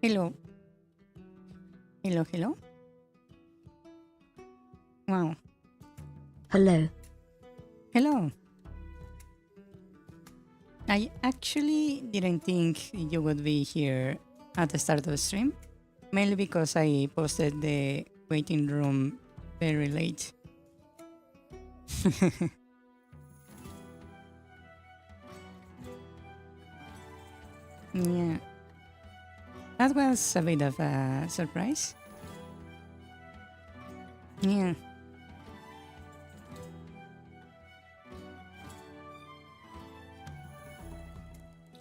Hello. Hello, hello. Wow. Hello. Hello. I actually didn't think you would be here at the start of the stream, mainly because I posted the waiting room very late. Yeah. That was a bit of a surprise. Yeah.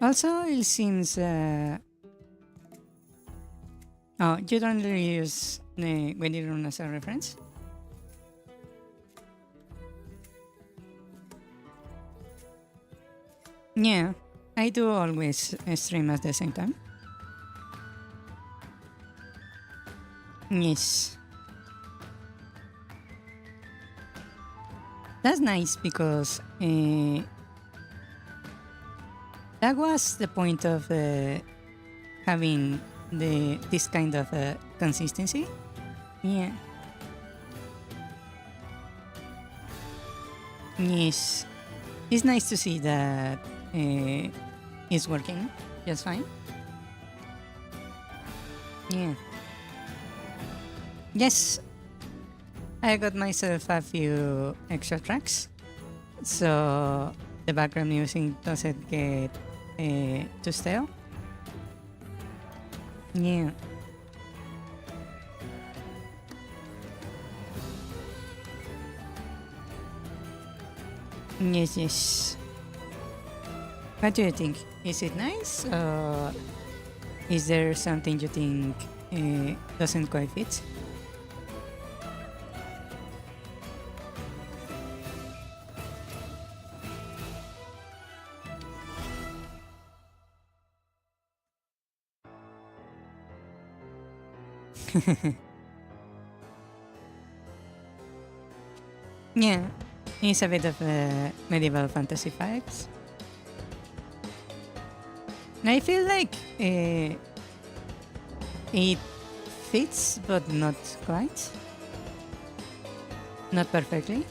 Also, it seems. Oh, you don't really use the waiting room as a reference? Yeah, I do always stream at the same time. Yes. That's nice because that was the point of having this kind of consistency. Yeah. Yes. It's nice to see that it's working just fine. Yeah. Yes. I got myself a few extra tracks, so the background music doesn't get too stale. Yeah. Yes, yes. What do you think? Is it nice? Or is there something you think doesn't quite fit? Yeah, it's a bit of medieval fantasy vibes. I feel like it fits, but not quite. Not perfectly.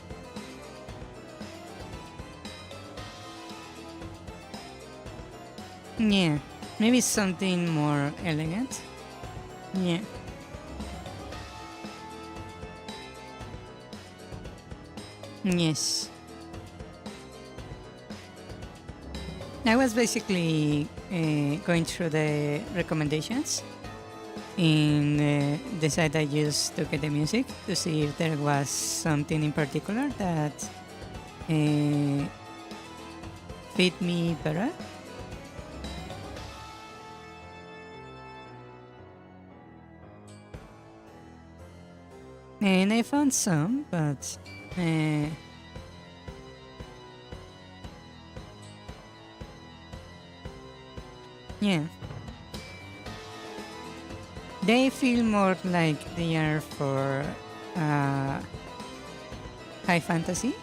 Yeah, maybe something more elegant. Yeah. Yes. I was basically going through the recommendations in the site I used to get the music to see if there was something in particular that fit me better. And I found some, but yeah. They feel more like they are for high fantasy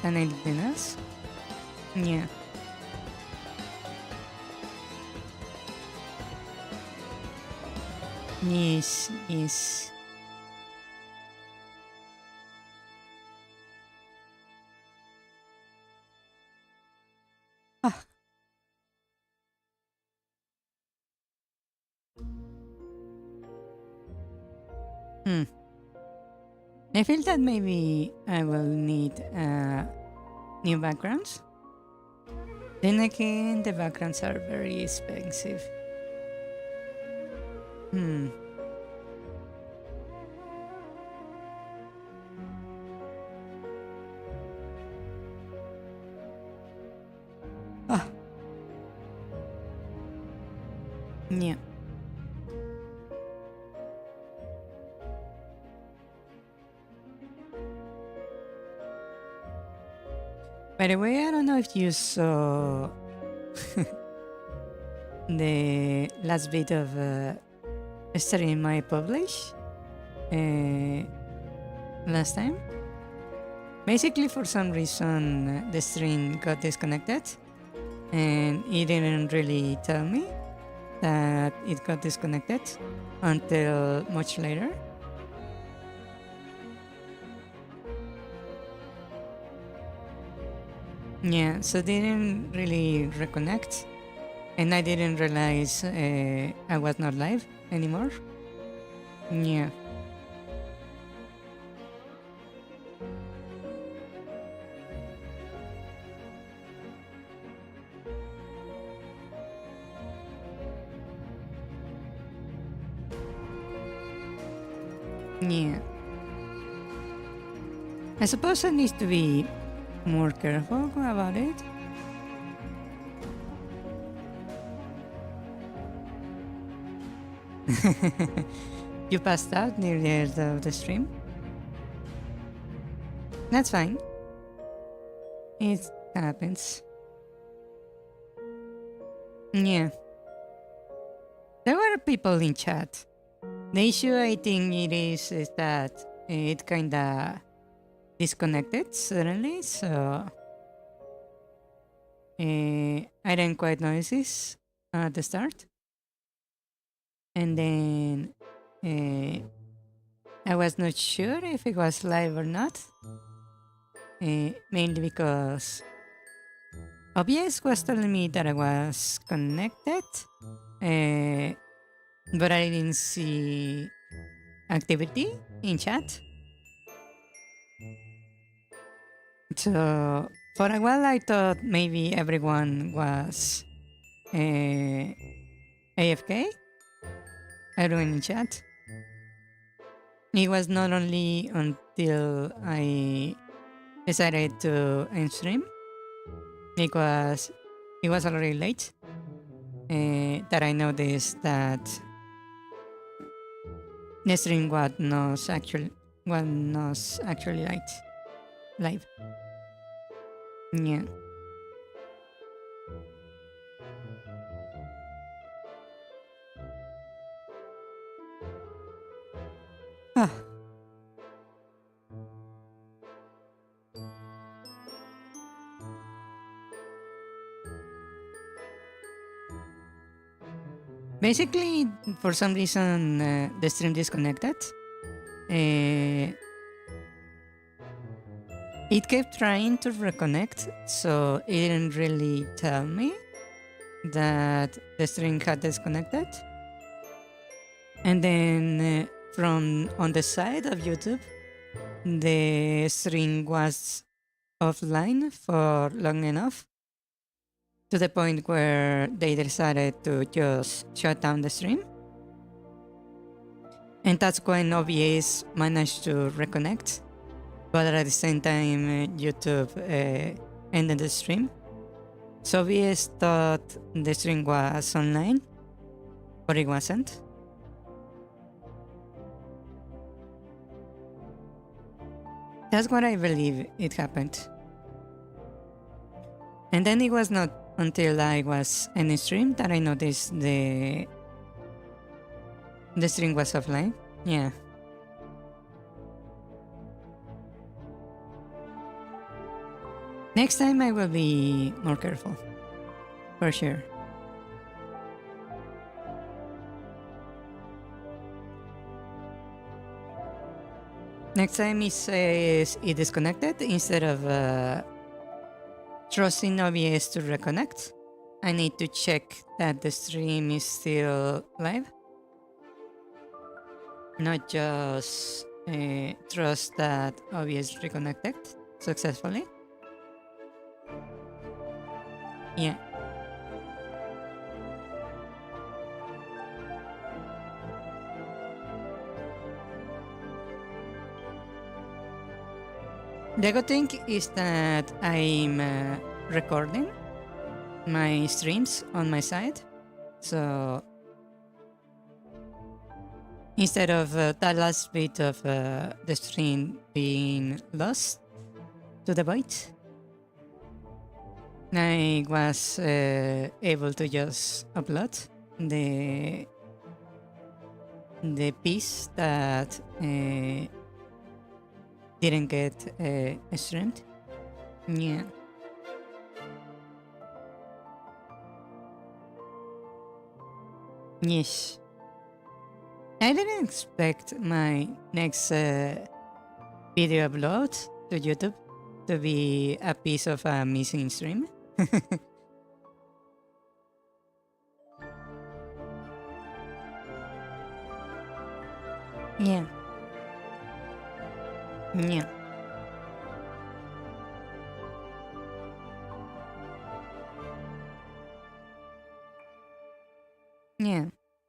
than anything else. Yeah. Yes, yes. Ah. Hmm. I feel that maybe I will need new backgrounds. Then again, the backgrounds are very expensive. Hmm. Ah. Yeah. By the way, I don't know if you saw the last bit of stream I published last time. Basically, for some reason, the stream got disconnected, and it didn't really tell me that it got disconnected until much later. Yeah, so they didn't really reconnect, and I didn't realize I was not live anymore. Yeah. Yeah. I suppose I need to be more careful about it. You passed out near the end of the stream? That's fine. It happens. Yeah. There were people in chat. The issue I think it is that it kinda disconnected suddenly, so I didn't quite notice this at the start. And then I was not sure if it was live or not, mainly because OBS was telling me that I was connected, but I didn't see activity in chat. So for a while I thought maybe everyone was AFK, everyone in chat. It was not only until I decided to end stream, it was already late, that I noticed that the stream was actually live. Yeah. Ah. Basically, for some reason, the stream disconnected. It kept trying to reconnect, so it didn't really tell me that the stream had disconnected. And then from on the side of YouTube, the stream was offline for long enough to the point where they decided to just shut down the stream. And that's when OBS managed to reconnect, but at the same time YouTube ended the stream. So OBS thought the stream was online, but it wasn't. That's what I believe it happened. And then it was not until I was in stream that I noticed the stream was offline. Yeah. Next time I will be more careful. For sure. Next time it says it disconnected, instead of trusting OBS to reconnect, I need to check that the stream is still live. Not just trust that OBS reconnected successfully. Yeah. The good thing is that I'm recording my streams on my side, so instead of that last bit of the stream being lost to the void, I was able to just upload the piece that didn't get streamed. Yeah. Yes. I didn't expect my next video upload to YouTube to be a piece of a missing stream. Yeah. Yeah. Yeah.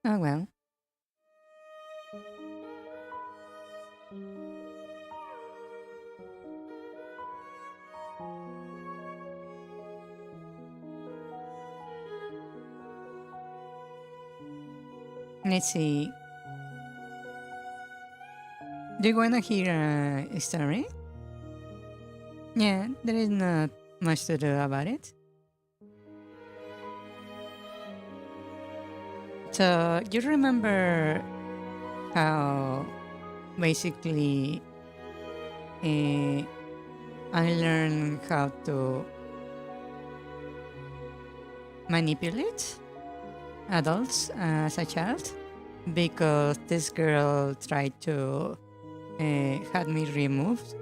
Oh well. Let's see. Do you wanna hear a story? Yeah, there is not much to do about it. So you remember how basically I learned how to manipulate adults as a child because this girl tried to had me removed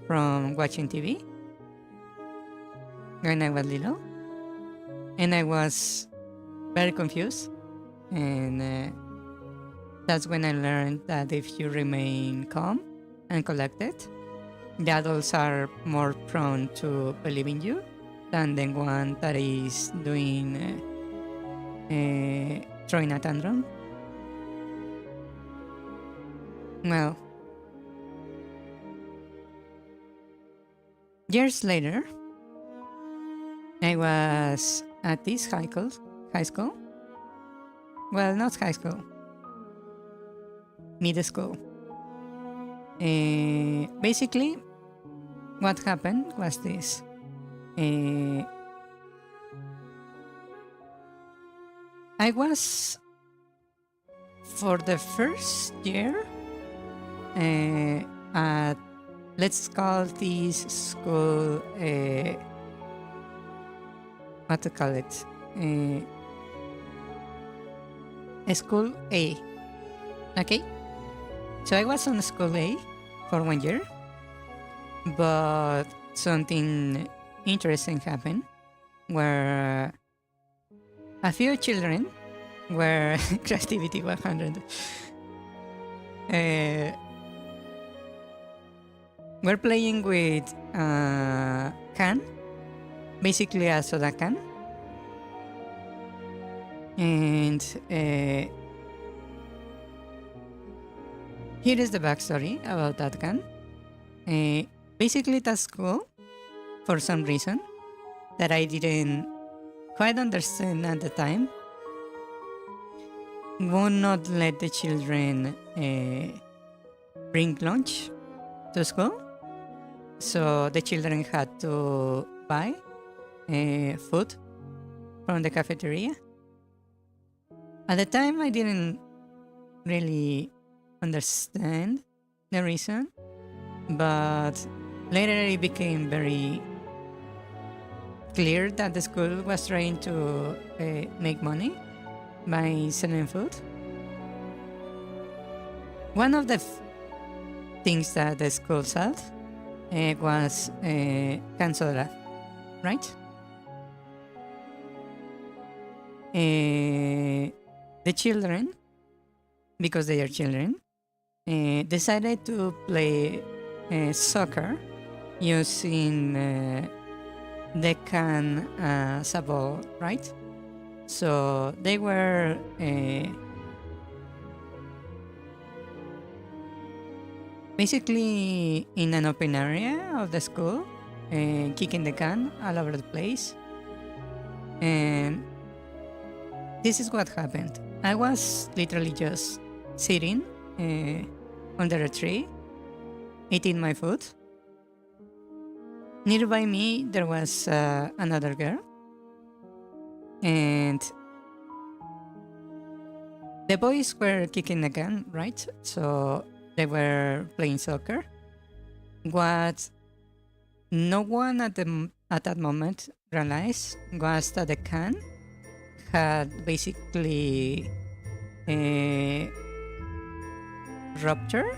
from watching TV when I was little, and I was very confused, and that's when I learned that if you remain calm and collected, the adults are more prone to believe in you than the one that is doing throwing a tantrum. Well, years later, I was at this high school. High school? Well, not high school. Middle school. Basically, what happened was this. I was, for the first year, at, let's call this school, what to call it? School A. Okay? So I was on school A for 1 year, but something interesting happened where a few children were creativity 100 were playing with a can, basically a soda can, and here is the backstory about that can. Basically, at school, for some reason that I didn't quite understand at the time, would not let the children bring lunch to school. So the children had to buy food from the cafeteria. At the time, I didn't really understand the reason, but later it became very clear that the school was trying to make money by selling food. One of the things that the school sold was canned soda, right? The children, because they are children, decided to play soccer using the can as a ball, right? So they were basically in an open area of the school, kicking the can all over the place. And this is what happened. I was literally just sitting under a tree, eating my food. Nearby me, there was another girl. And the boys were kicking the can, right? So they were playing soccer. What no one at that moment realized was that the can had basically rupture.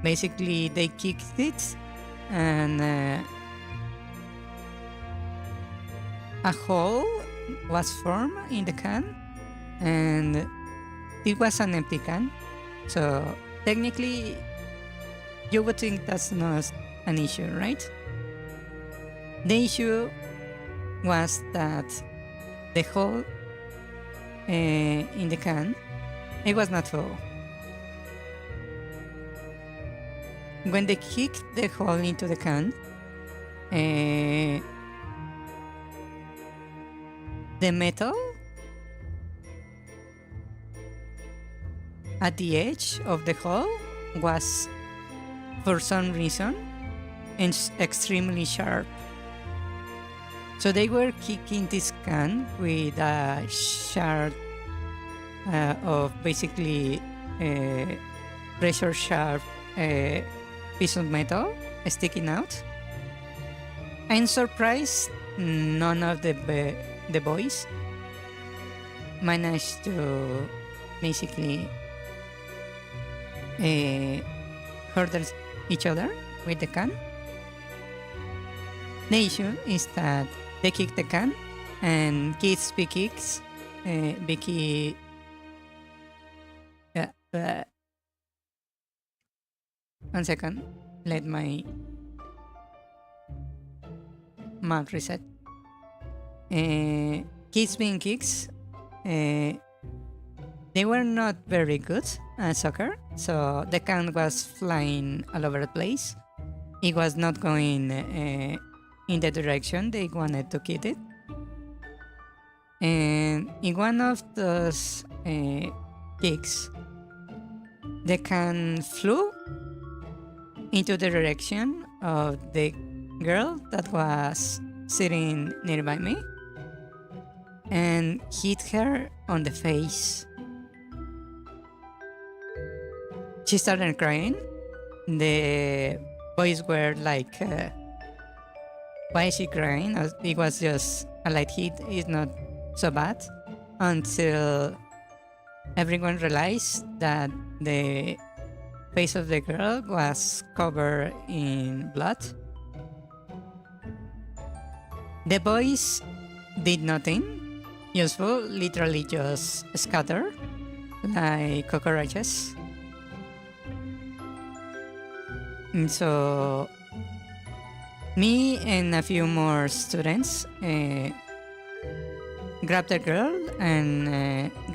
Basically, they kicked it, and a hole was formed in the can, and it was an empty can. So technically, you would think that's not an issue, right? The issue was that the hole in the can, it was not full. When they kicked the hole into the can, the metal at the edge of the hole was, for some reason, extremely sharp. So they were kicking this can with a shard of basically pressure sharp piece of metal sticking out. I'm surprised none of the boys managed to basically hurt each other with the can. The issue is that they kicked the can, and kids be kicks. Vicky. One second. Let my mouth reset. Kids being kicks. They were not very good at soccer, so the can was flying all over the place. It was not going in the direction they wanted to kick it. And in one of those kicks, the can flew into the direction of the girl that was sitting nearby me and hit her on the face. She started crying. The boys were like, why is she crying? It was just a light hit, it's not so bad. Until everyone realized that the face of the girl was covered in blood. The boys did nothing useful, literally just scatter like cockroaches. And so me and a few more students grabbed the girl and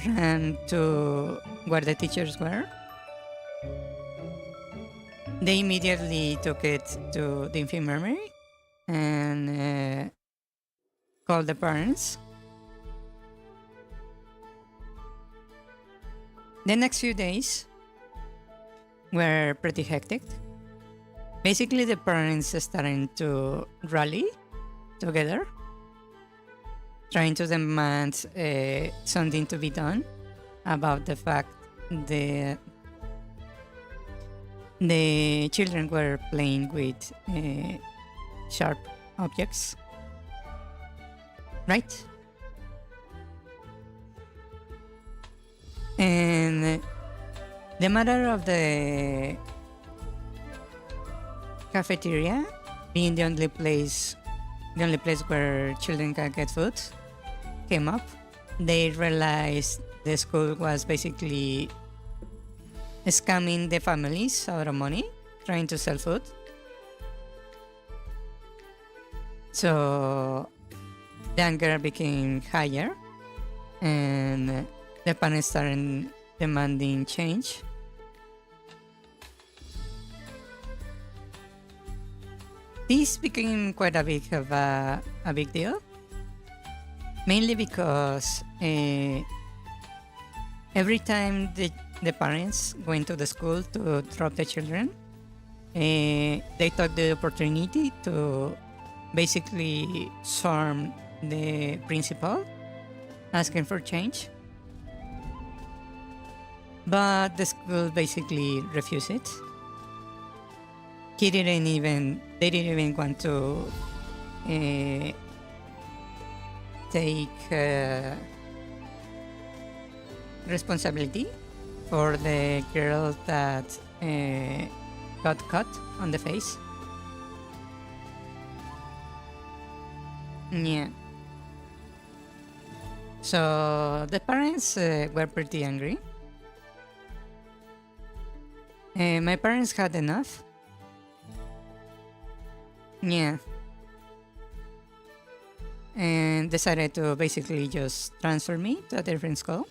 ran to where the teachers were. They immediately took it to the infirmary and called the parents. The next few days were pretty hectic. Basically, the parents started to rally together, trying to demand something to be done about the fact that the children were playing with sharp objects. Right? And the matter of the cafeteria being the only place where children can get food came up. They realized the school was basically scamming the families out of money, trying to sell food. So the anger became higher, and the parents started demanding change. This became quite a big of a big deal, mainly because every time the parents went to the school to drop the children, they took the opportunity to basically swarm the principal, asking for change. But the school basically refused it. They didn't even want to take responsibility for the girl that got cut on the face. Yeah. So the parents were pretty angry. My parents had enough. Yeah. And decided to basically just transfer me to a different school.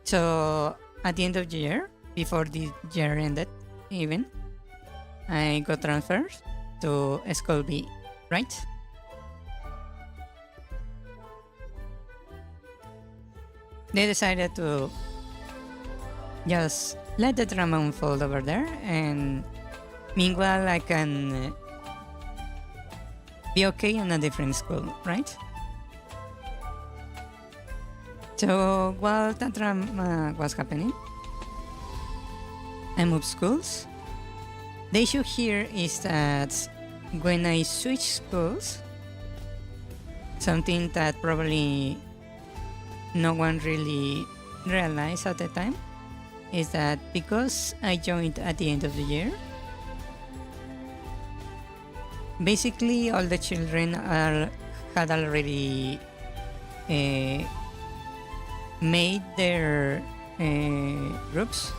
So at the end of the year, before the year ended even, I got transferred to school B, right? They decided to just let the drama unfold over there, and meanwhile I can be okay in a different school, right? So while that drama was happening, I moved schools. The issue here is that when I switched schools, something that probably no one really realized at the time is that because I joined at the end of the year, basically all the children had already made their groups.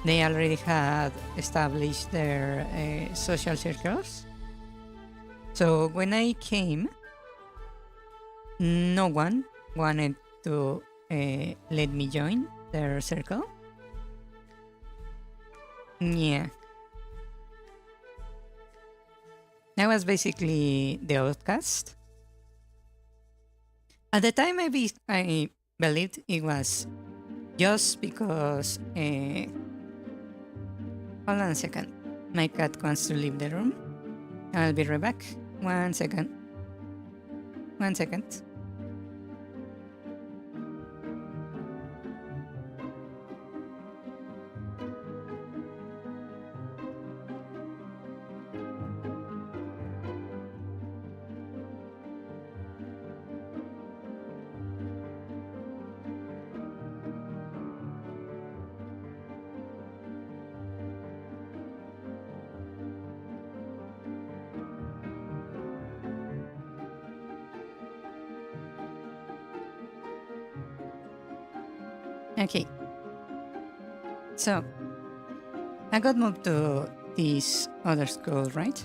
They already had established their social circles. So when I came, no one wanted to let me join their circle. Yeah. I was basically the outcast. At the time, I believed it was just because. Hold on a second. My cat wants to leave the room. I'll be right back. 1 second. 1 second. Okay. So, I got moved to this other school, right?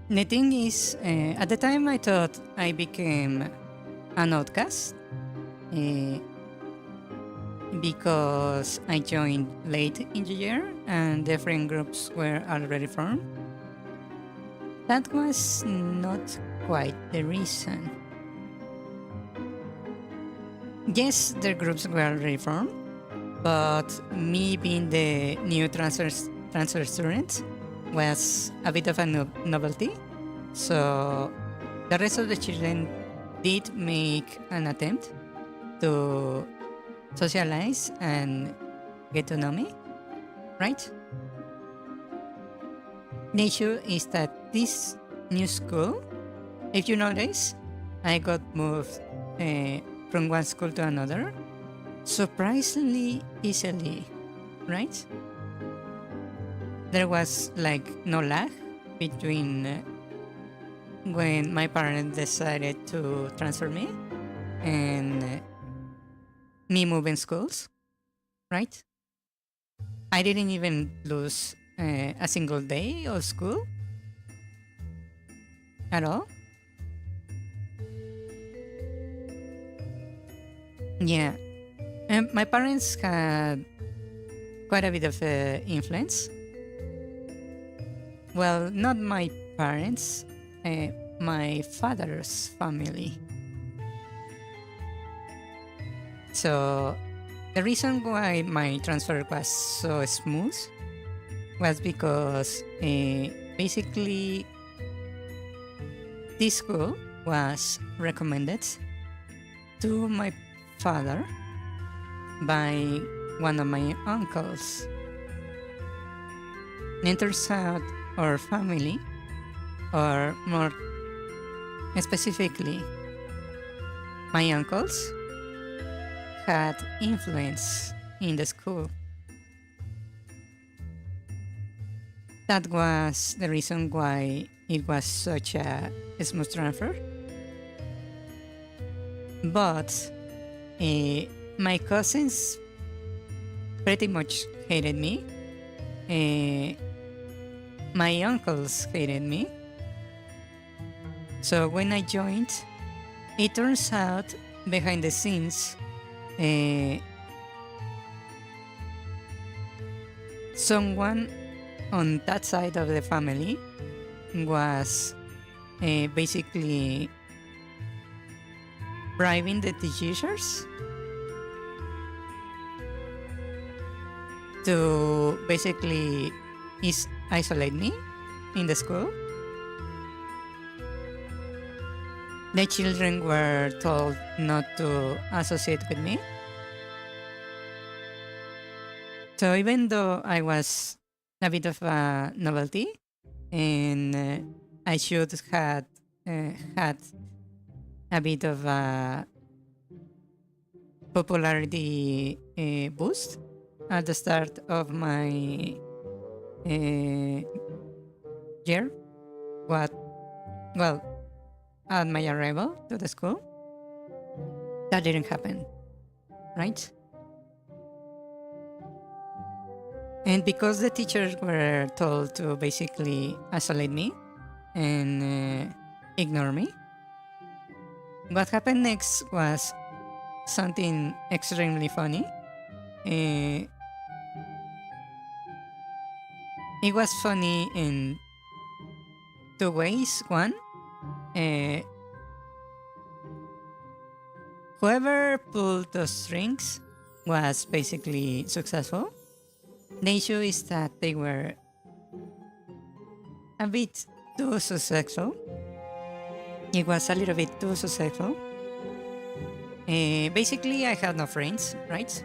The thing is, at the time I thought I became an outcast because I joined late in the year and different groups were already formed. That was not quite the reason. Yes, the groups were already formed, but me being the new transfer student was a bit of a novelty. So the rest of the children did make an attempt to socialize and get to know me, right? The issue is that this new school, if you notice, I got moved from one school to another surprisingly easily, right? There was like no lag between when my parents decided to transfer me and me moving schools, right? I didn't even lose a single day of school at all. Yeah. And my parents had quite a bit of influence. Well, not my parents, my father's family. So the reason why my transfer was so smooth was because basically this school was recommended to my father by one of my uncles. And it turns out our family, or more specifically, my uncles had influence in the school. That was the reason why it was such a smooth transfer. But my cousins pretty much hated me. My uncles hated me. So when I joined, it turns out behind the scenes, someone on that side of the family was basically bribing the teachers to basically isolate me in the school. The children were told not to associate with me. So even though I was a bit of a novelty and I should have had a bit of a popularity boost at the start of my year, at my arrival to the school, that didn't happen, right? And because the teachers were told to basically isolate me and ignore me, what happened next was something extremely funny. It was funny in two ways. One, whoever pulled those strings was basically successful. The issue is that they were a bit too successful. It was a little bit too successful. Basically, I had no friends, right?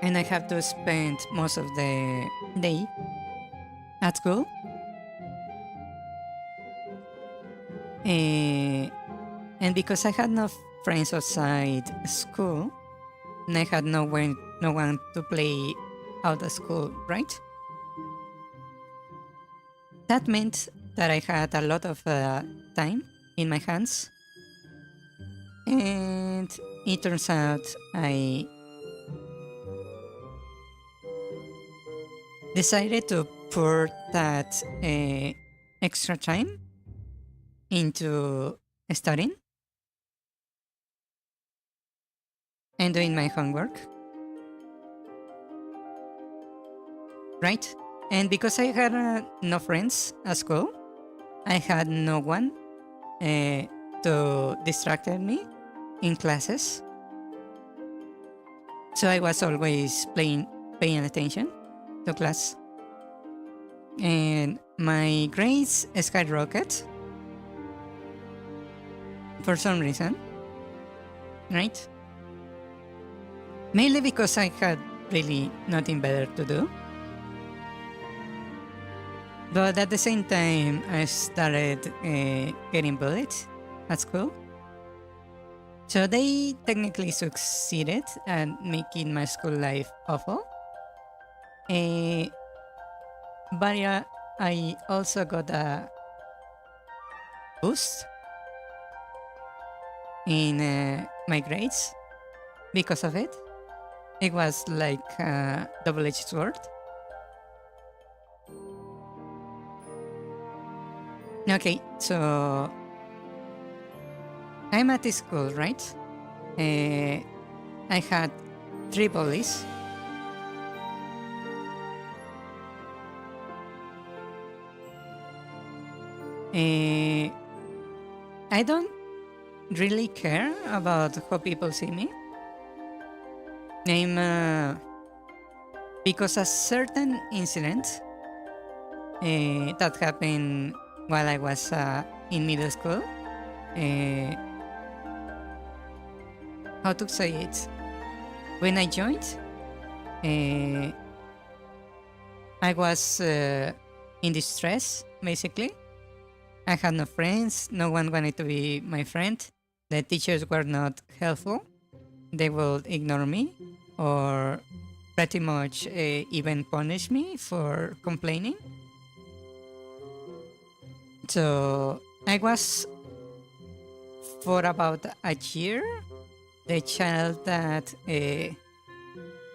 And I have to spend most of the day at school. And because I had no friends outside school, and I had no one to play out of school, right? That meant that I had a lot of time in my hands. And it turns out I decided to pour that extra time into studying and doing my homework. Right? And because I had no friends at school, I had no one to distract me in classes. So I was always paying attention to class. And my grades skyrocketed for some reason, right? Mainly because I had really nothing better to do. But at the same time, I started getting bullied at school. So they technically succeeded at making my school life awful. But yeah, I also got a boost in my grades because of it. It was like a double-edged sword. Okay, so I'm at this school, right? I had 3 bullies. I don't really care about how people see me. Because a certain incident that happened while I was in middle school. How to say it? When I joined, I was in distress, basically. I had no friends. No one wanted to be my friend. The teachers were not helpful. They would ignore me or pretty much even punish me for complaining. So I was, for about a year, the child that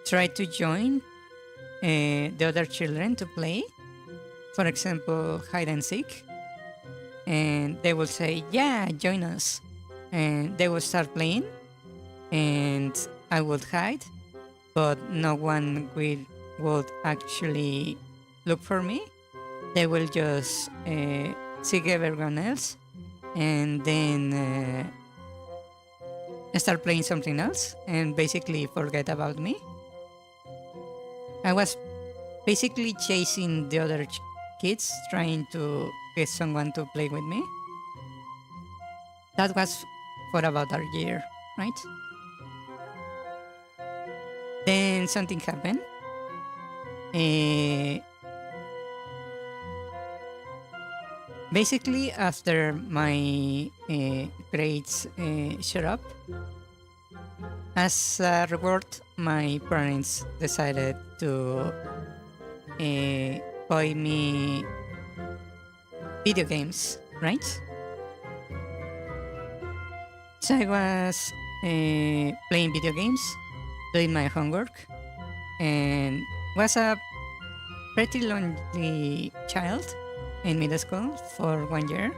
tried to join the other children to play. For example, hide and seek. And they would say, yeah, join us. And they would start playing, and I would hide, but no one would actually look for me. They will just seek everyone else, and then start playing something else, and basically forget about me. I was basically chasing the other kids, trying to get someone to play with me. That was for about a year, right? Then something happened. Basically, after my grades shut up, as a reward, my parents decided to buy me video games, right? So I was playing video games, doing my homework, and was a pretty lonely child in middle school for 1 year.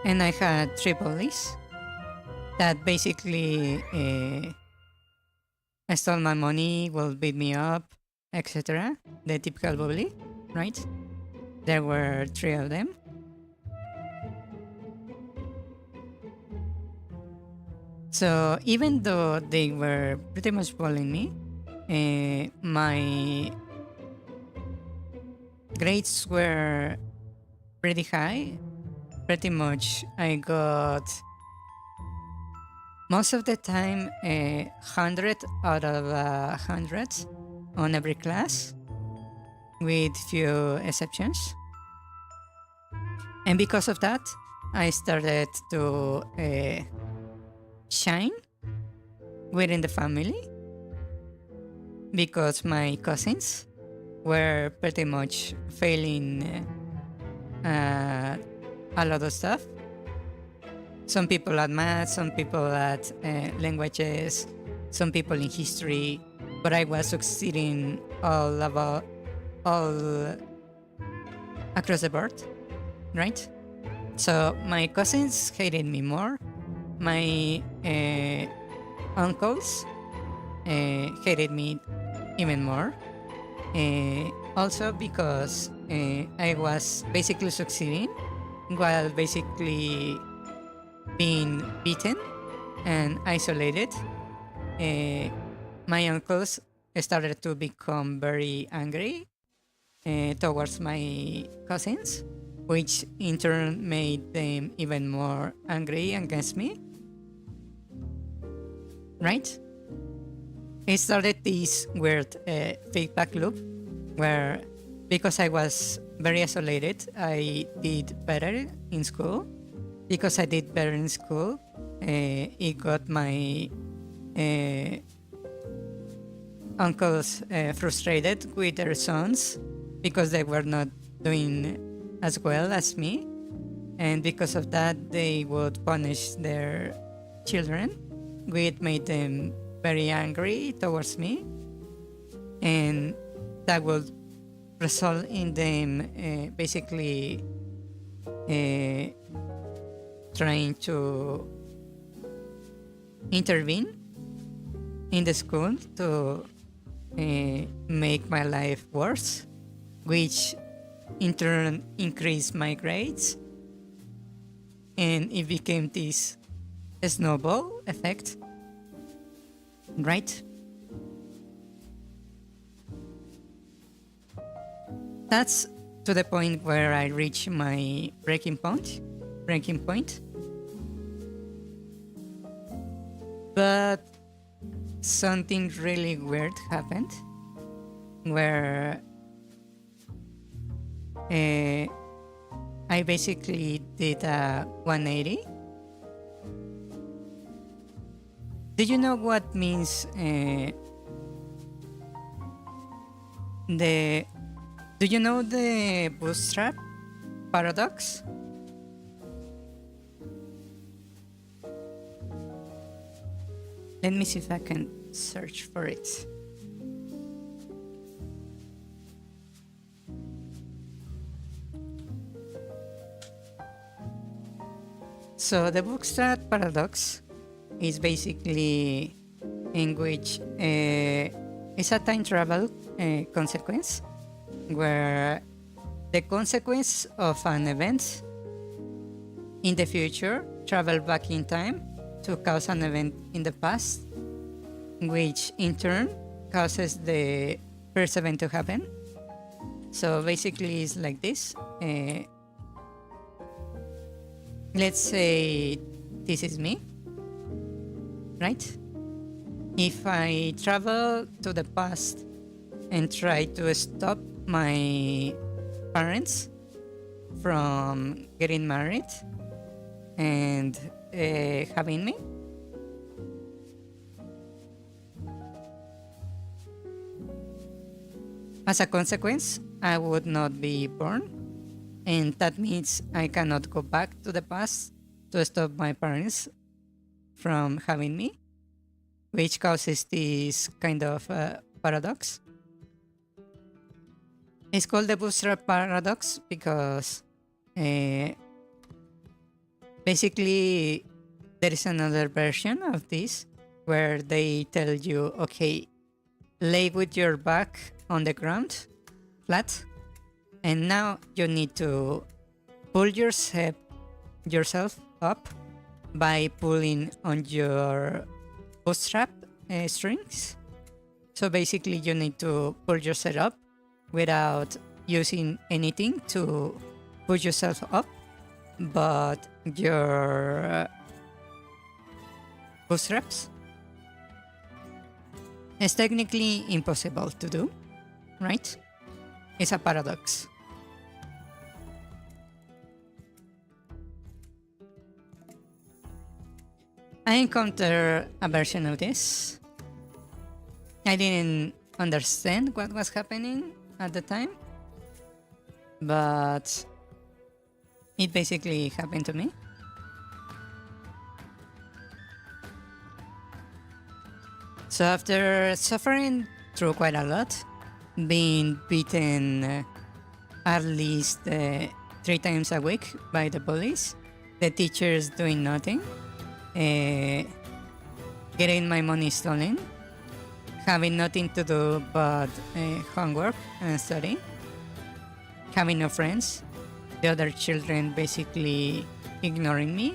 And I had 3 bullies that basically stole my money, will beat me up, etc. The typical bully, right? There were 3 of them. So even though they were pretty much bullying me, my grades were pretty high. Pretty much I got most of the time 100 out of 100 on every class, with few exceptions. And because of that, I started to shine within the family, because my cousins were pretty much failing a lot of stuff. Some people at math, some people at languages, some people in history, but I was succeeding all across the board, right? So my cousins hated me more. My uncles hated me even more. Also because I was basically succeeding while basically being beaten and isolated. My uncles started to become very angry towards my cousins, which in turn made them even more angry against me. Right? It started this weird feedback loop where, because I was very isolated, I did better in school. Because I did better in school, it got my uncles frustrated with their sons because they were not doing as well as me. And because of that, they would punish their children, which made them very angry towards me. And that would result in them basically trying to intervene in the school to make my life worse, which in turn increased my grades, and it became this snowball effect, right? That's to the point where I reach my breaking point. But something really weird happened where I basically did a 180. Do you know what means the? Do you know the bootstrap paradox? Let me see if I can search for it. So the bootstrap paradox is basically in which it's a time travel consequence where the consequence of an event in the future travel back in time to cause an event in the past, which in turn causes the first event to happen. So basically it's like this. Let's say this is me, right? If I travel to the past and try to stop my parents from getting married and having me, as a consequence, I would not be born, and that means I cannot go back to the past to stop my parents from having me, which causes this kind of paradox. It's called the bootstrap paradox because basically there is another version of this where they tell you, okay, lay with your back on the ground, flat, and now you need to pull yourself up by pulling on your bootstrap strings. So basically you need to pull yourself up without using anything to push yourself up, but your bootstraps. It's technically impossible to do, right? It's a paradox. I encountered a version of this. I didn't understand what was happening at the time, but it basically happened to me. So after suffering through quite a lot, being beaten at least 3 times a week by the police, the teachers doing nothing, getting my money stolen, having nothing to do but homework and studying, having no friends, the other children basically ignoring me.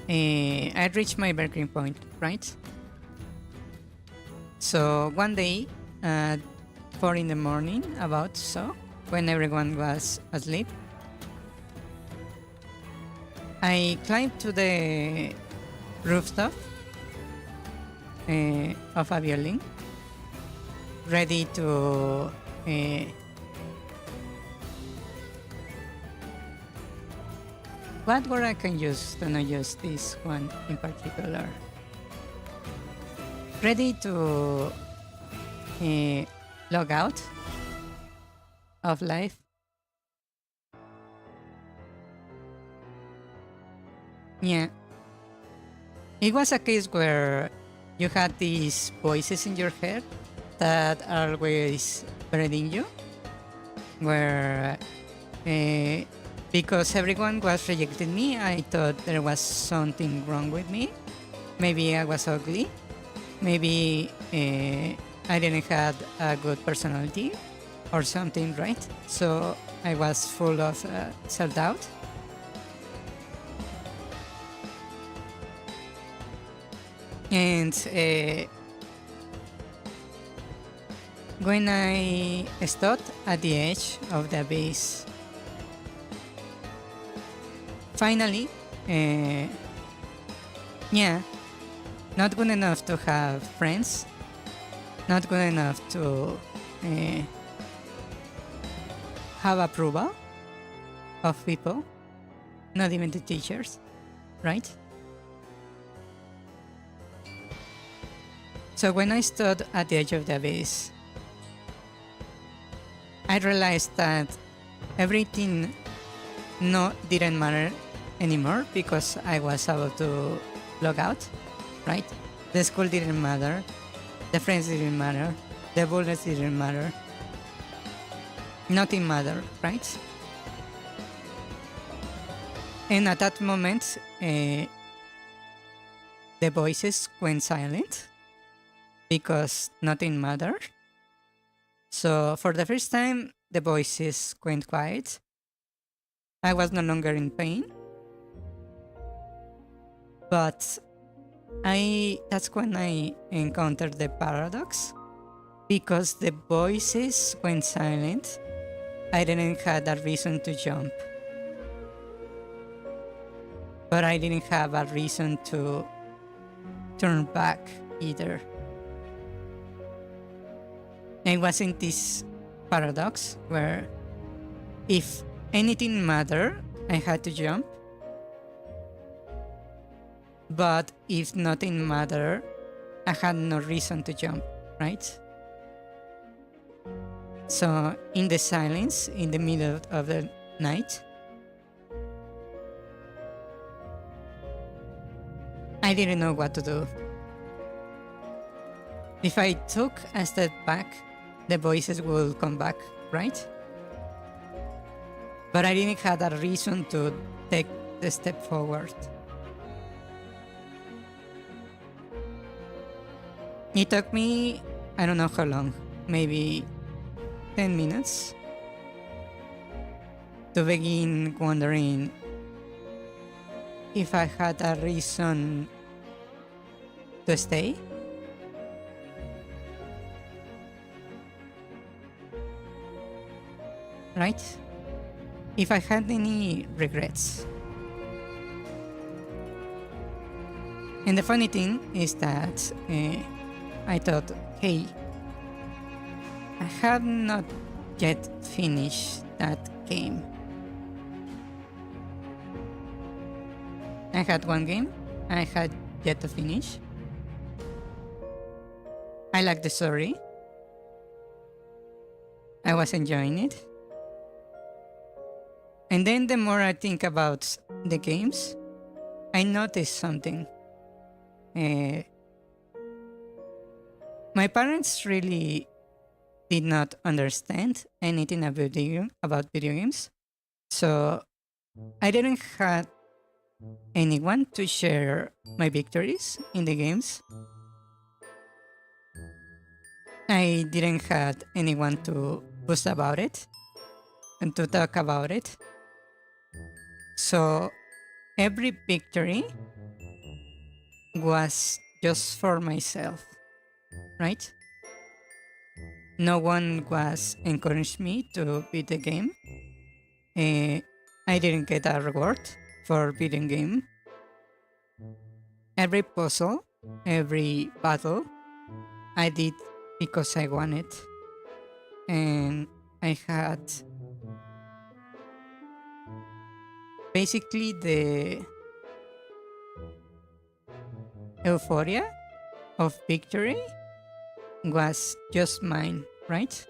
I reached my breaking point, right? So one day at 4 in the morning, about so, when everyone was asleep, I climbed to the rooftop of a building, ready to what word I can use to not use this one in particular? Ready to log out of life. Yeah. It was a case where you had these voices in your head that are always threatening you, where because everyone was rejecting me, I thought there was something wrong with me. Maybe I was ugly. Maybe I didn't have a good personality or something, right? So I was full of self-doubt. And when I stood at the edge of the abyss, finally, yeah, not good enough to have friends, not good enough to have approval of people, not even the teachers, right? So when I stood at the edge of the abyss, I realized that everything didn't matter anymore because I was able to log out, right? The school didn't matter, the friends didn't matter, the bullets didn't matter, nothing mattered, right? And at that moment, the voices went silent because nothing mattered. So for the first time, the voices went quiet. I was no longer in pain. But that's when I encountered the paradox. Because the voices went silent, I didn't have a reason to jump. But I didn't have a reason to turn back either. I was in this paradox where if anything mattered, I had to jump. But if nothing mattered, I had no reason to jump, right? So in the silence, in the middle of the night, I didn't know what to do. If I took a step back, the voices will come back, right? But I didn't have a reason to take the step forward. It took me, I don't know how long, maybe 10 minutes to begin wondering if I had a reason to stay. Right? If I had any regrets. And the funny thing is that I thought, hey, I have not yet finished that game. I had one game I had yet to finish. I liked the story. I was enjoying it. And then the more I think about the games, I noticed something. My parents really did not understand anything about video games. So I didn't have anyone to share my victories in the games. I didn't have anyone to post about it and to talk about it. So every victory was just for myself, right? No one was encouraging me to beat the game. I didn't get a reward for beating game. Every puzzle, every battle, I did because I wanted. And I had basically the euphoria of victory was just mine, right?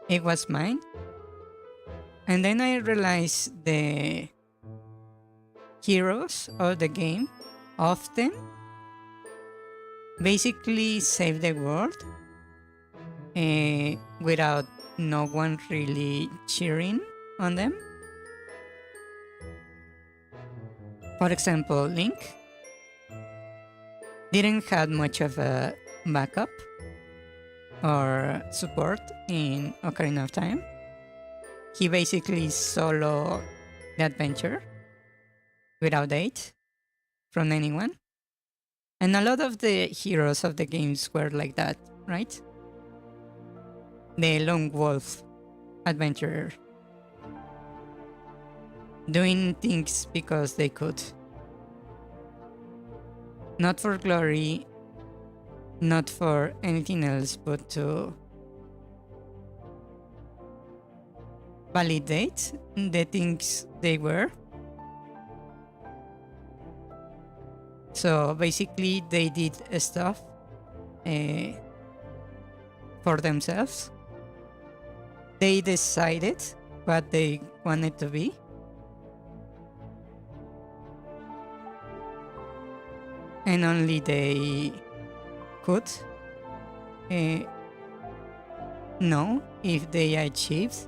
It was mine. And then I realized the heroes of the game often basically save the world without no one really cheering on them. For example, Link didn't have much of a backup or support in Ocarina of Time. He basically solo the adventure without aid from anyone. And a lot of the heroes of the games were like that, right? The lone wolf adventurer, doing things because they could. Not for glory, not for anything else but to validate the things they were. So basically, they did stuff for themselves. They decided what they wanted to be. And only they could know if they achieved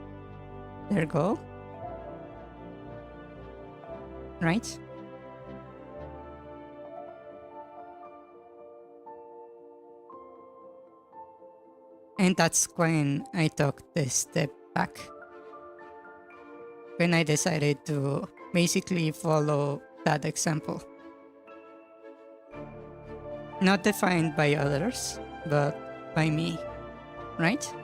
their goal. Right? And that's when I took the step back. When I decided to basically follow that example. Not defined by others, but by me, right?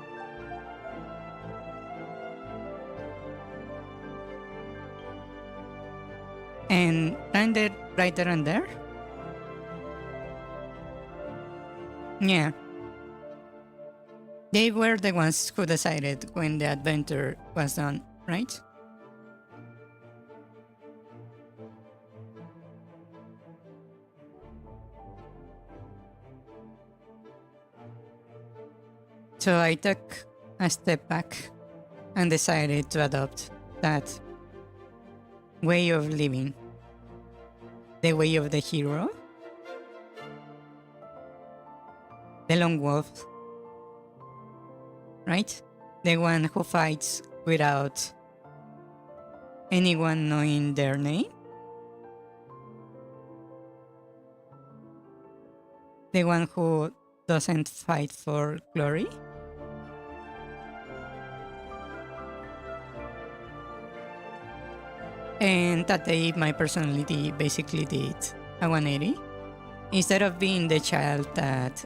And right there and there, yeah, they were the ones who decided when the adventure was done, right? So I took a step back and decided to adopt that way of living, the way of the hero, the lone wolf, right? The one who fights without anyone knowing their name. The one who doesn't fight for glory. And that day, my personality basically did a 180. Instead of being the child that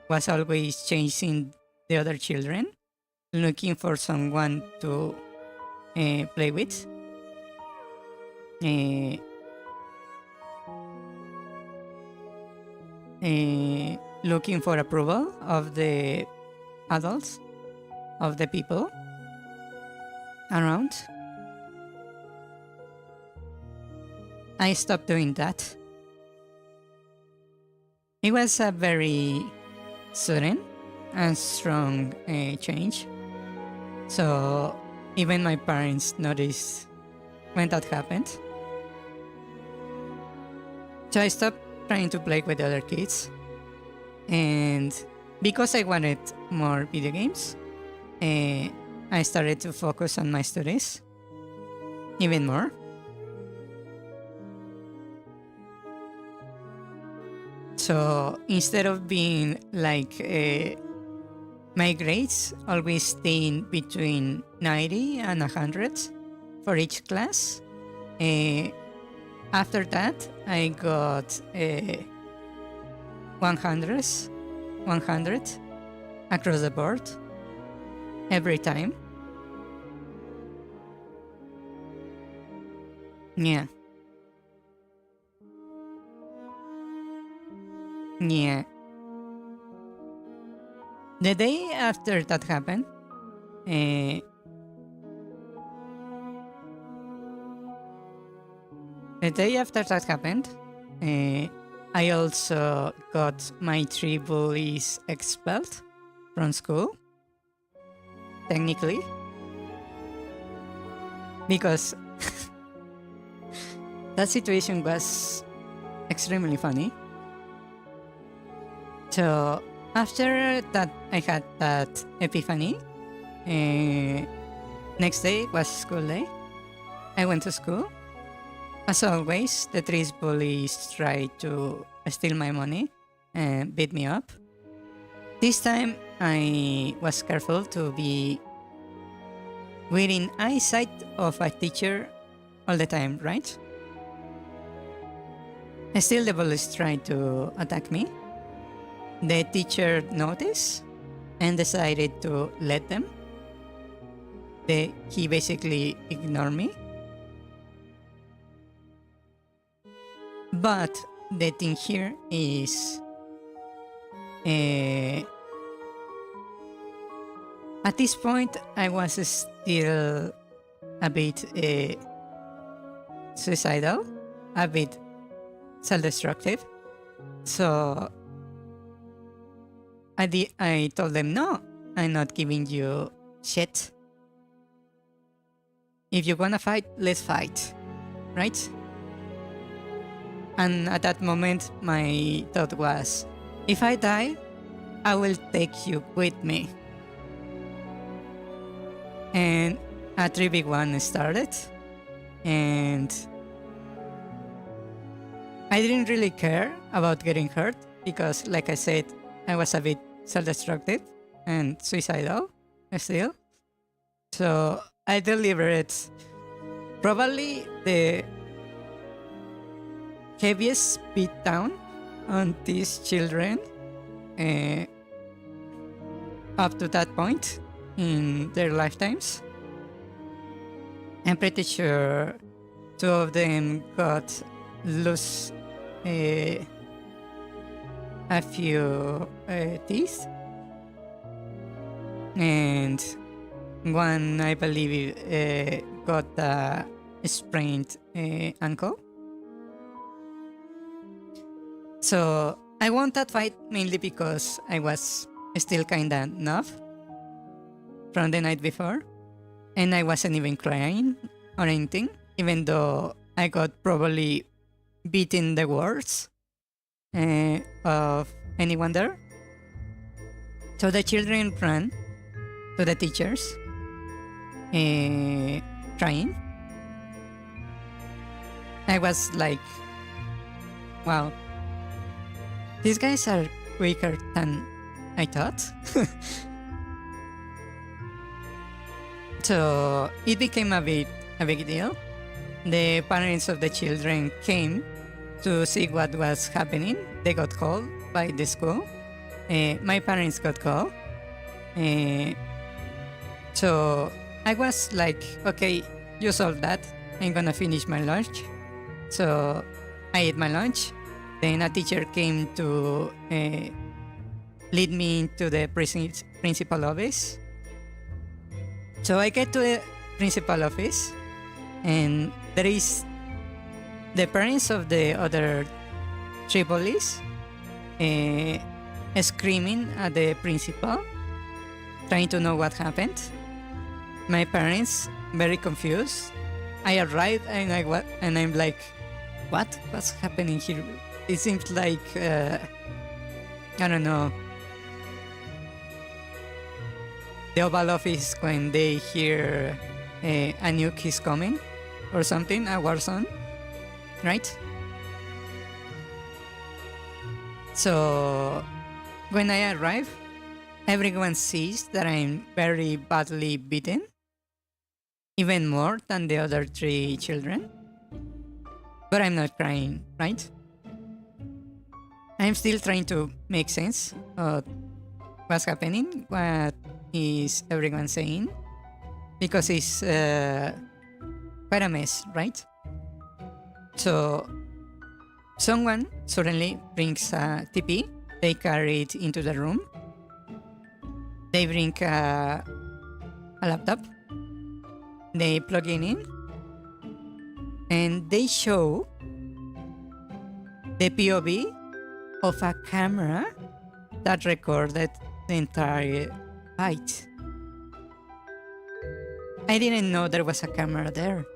was always chasing the other children, looking for someone to play with, looking for approval of the adults, of the people around, I stopped doing that. It was a very sudden and strong change. So even my parents noticed when that happened. So I stopped trying to play with the other kids. And because I wanted more video games, I started to focus on my studies even more. So instead of being like my grades always staying between 90 and 100 for each class, after that I got 100 across the board every time. Yeah. Yeah. The day after that happened, the day after that happened, I also got my 3 bullies expelled from school, technically, because that situation was extremely funny. So after that, I had that epiphany. Next day was school day. I went to school. As always, the 3 bullies tried to steal my money and beat me up. This time, I was careful to be within eyesight of a teacher all the time, right? Still, the bullies tried to attack me. The teacher noticed and decided to let them. He basically ignored me. But the thing here is Uh, at this point, I was still a bit suicidal, a bit self-destructive. So I told them, no, I'm not giving you shit. If you wanna fight, let's fight, right? And at that moment, my thought was, if I die, I will take you with me. And a 3v1 started, and I didn't really care about getting hurt because, like I said, I was a bit self-destructive and suicidal still. So I delivered probably the heaviest beatdown on these children up to that point in their lifetimes. I'm pretty sure 2 of them got loose a few teeth, and one, I believe, got a sprained ankle. So I won that fight mainly because I was still kinda numb from the night before, and I wasn't even crying or anything, even though I got probably beaten the worst of anyone there. So the children ran to the teachers, crying. I was like, wow, these guys are weaker than I thought. So it became a big deal. The parents of the children came to see what was happening. They got called by the school. My parents got called. So I was like, okay, you solved that. I'm gonna finish my lunch. So I ate my lunch. Then a teacher came to lead me into the principal office. So I get to the principal office, and there is the parents of the other 3 bullies screaming at the principal, trying to know what happened. My parents, very confused. I arrived and I'm like, what's happening here? It seems like I don't know, the Oval Office when they hear a nuke is coming or something, a war zone, right? So when I arrive, everyone sees that I'm very badly beaten, even more than the other 3 children. But I'm not crying, right? I'm still trying to make sense of what's happening, what is everyone saying, because it's quite a mess, right? So someone suddenly brings a TP. They carry it into the room. They bring a laptop. They plug it in, and they show the POV of a camera that recorded the entire fight. I didn't know there was a camera there.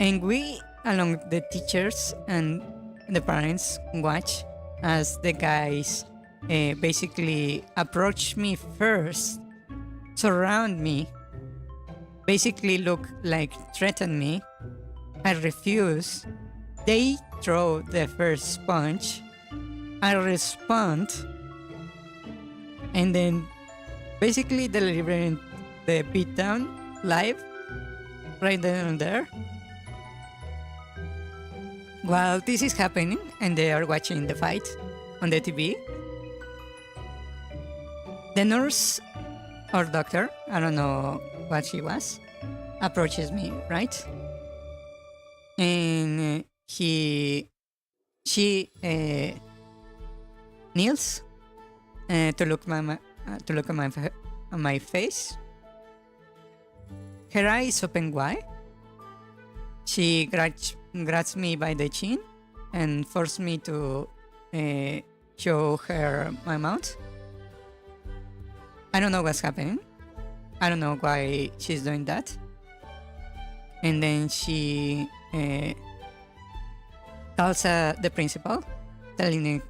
And we, along the teachers and the parents, watch as the guys basically approach me first, surround me, basically look like threaten me. I refuse. They throw the first punch. I respond, and then basically delivering the beatdown live right then and there. While this is happening and they are watching the fight on the TV, the nurse or doctor, I don't know what she was, approaches me, right? And she kneels to look at my face. Her eyes open wide. She grabs me by the chin and forced me to show her my mouth. I don't know what's happening. I don't know why she's doing that. And then she calls the principal, telling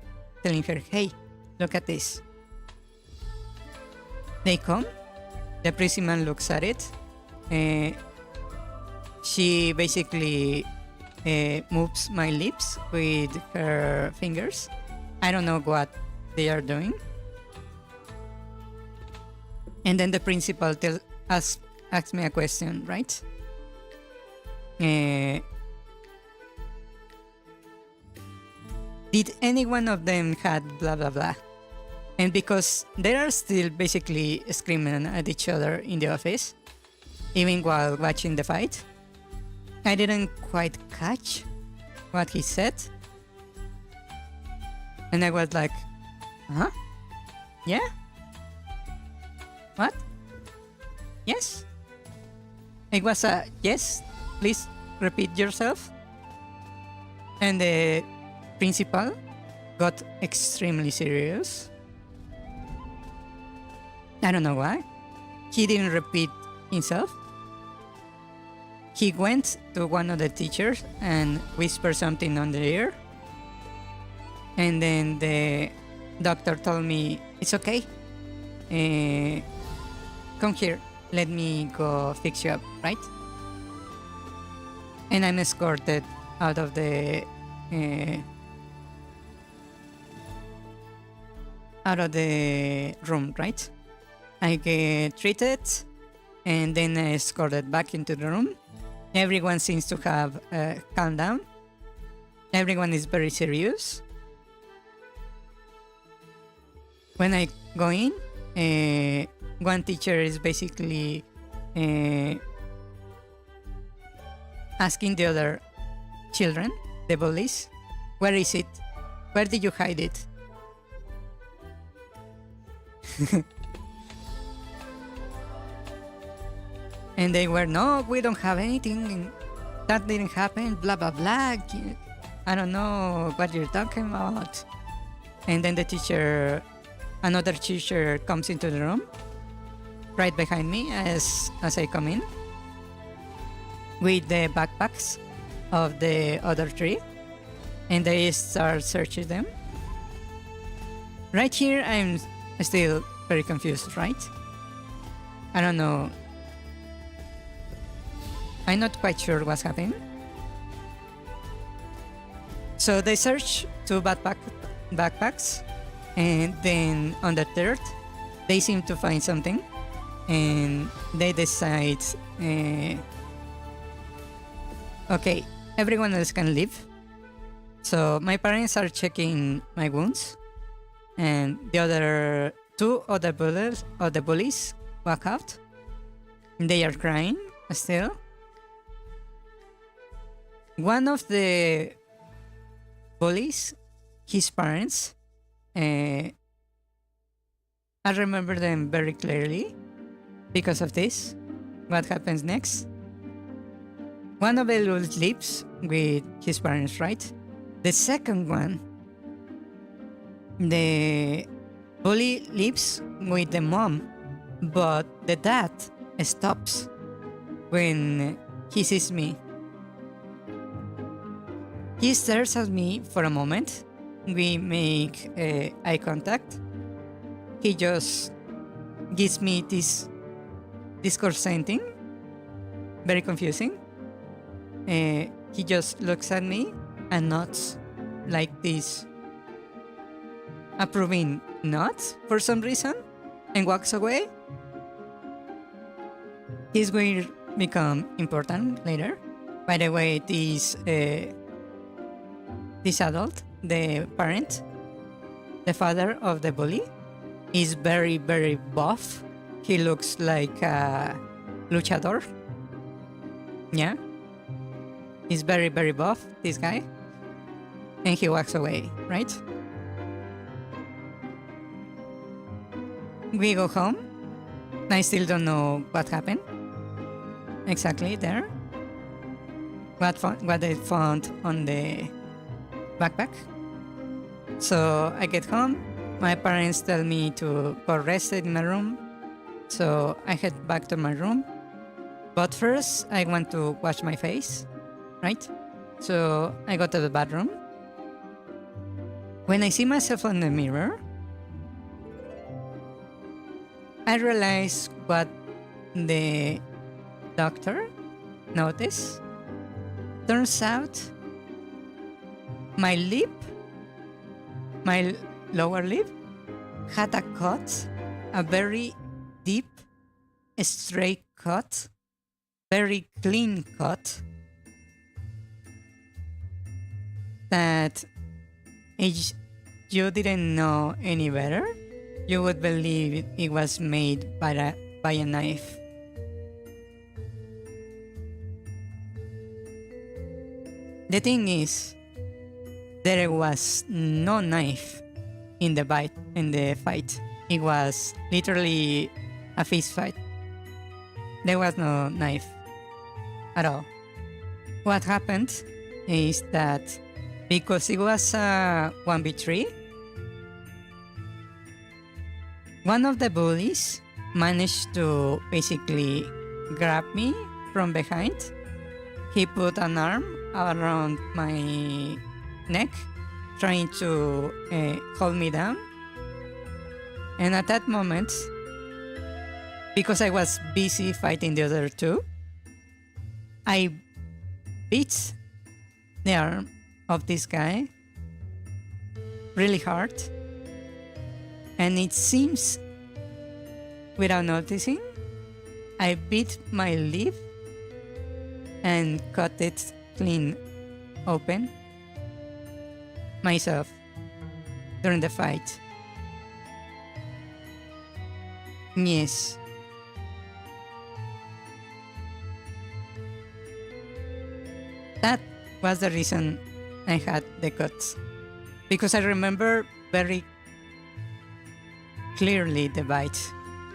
her, "Hey, look at this." They come. The principal looks at it. She basically moves my lips with her fingers. I don't know what they are doing. And then the principal asks me a question, right? Did any one of them had blah blah blah? And because they are still basically screaming at each other in the office, even while watching the fight, I didn't quite catch what he said. And I was like, huh? Yeah? What? Yes? It was a yes, please repeat yourself. And the principal got extremely serious. I don't know why. He didn't repeat himself. He went to one of the teachers and whispered something on the ear. And then the doctor told me, "It's okay. Come here. Let me go fix you up, right?" And I'm escorted out of the room, right? I get treated and then escorted back into the room. Everyone seems to have calmed down. Everyone is very serious. When I go in, one teacher is basically asking the other children, the bullies, "Where is it? Where did you hide it?" And they were, "No, we don't have anything. That didn't happen, blah, blah, blah. I don't know what you're talking about." And then another teacher comes into the room, right behind me as I come in, with the backpacks of the other three. And they start searching them. Right here, I'm still very confused, right? I don't know. I'm not quite sure what's happening. So they search two backpacks, and then on the third, they seem to find something, and they decide, okay, everyone else can leave. So my parents are checking my wounds, and the two other bullies walk out. They are crying still. One of the bullies, his parents, I remember them very clearly because of this. What happens next? One of them leaves with his parents, right? The second one, the bully leaves with the mom, but the dad stops when he sees me. He stares at me for a moment. We make eye contact. He just gives me this discoursing, very confusing. He just looks at me and nods like this approving nod for some reason and walks away. He's going to become important later. By the way, this adult, the parent, the father of the bully, is very, very buff. He looks like a luchador. Yeah. He's very, very buff, this guy. And he walks away, right? We go home. I still don't know what happened exactly there. What I found on the backpack. So I get home. My parents tell me to go rest in my room. So I head back to my room. But first, I want to wash my face, right? So I go to the bathroom. When I see myself on the mirror, I realize what the doctor noticed. Turns out my lip, my lower lip, had a cut, a very deep, straight cut, very clean cut, that if you didn't know any better, you would believe it was made by a knife. The thing is, there was no knife in the fight. It was literally a fist fight. There was no knife at all. What happened is that because it was a 1v3, one of the bullies managed to basically grab me from behind. He put an arm around my neck, trying to hold me down. And at that moment, because I was busy fighting the other two, I beat the arm of this guy really hard. And it seems, without noticing, I beat my lip and cut it clean open myself during the fight. Yes. That was the reason I had the cuts. Because I remember very clearly the bite,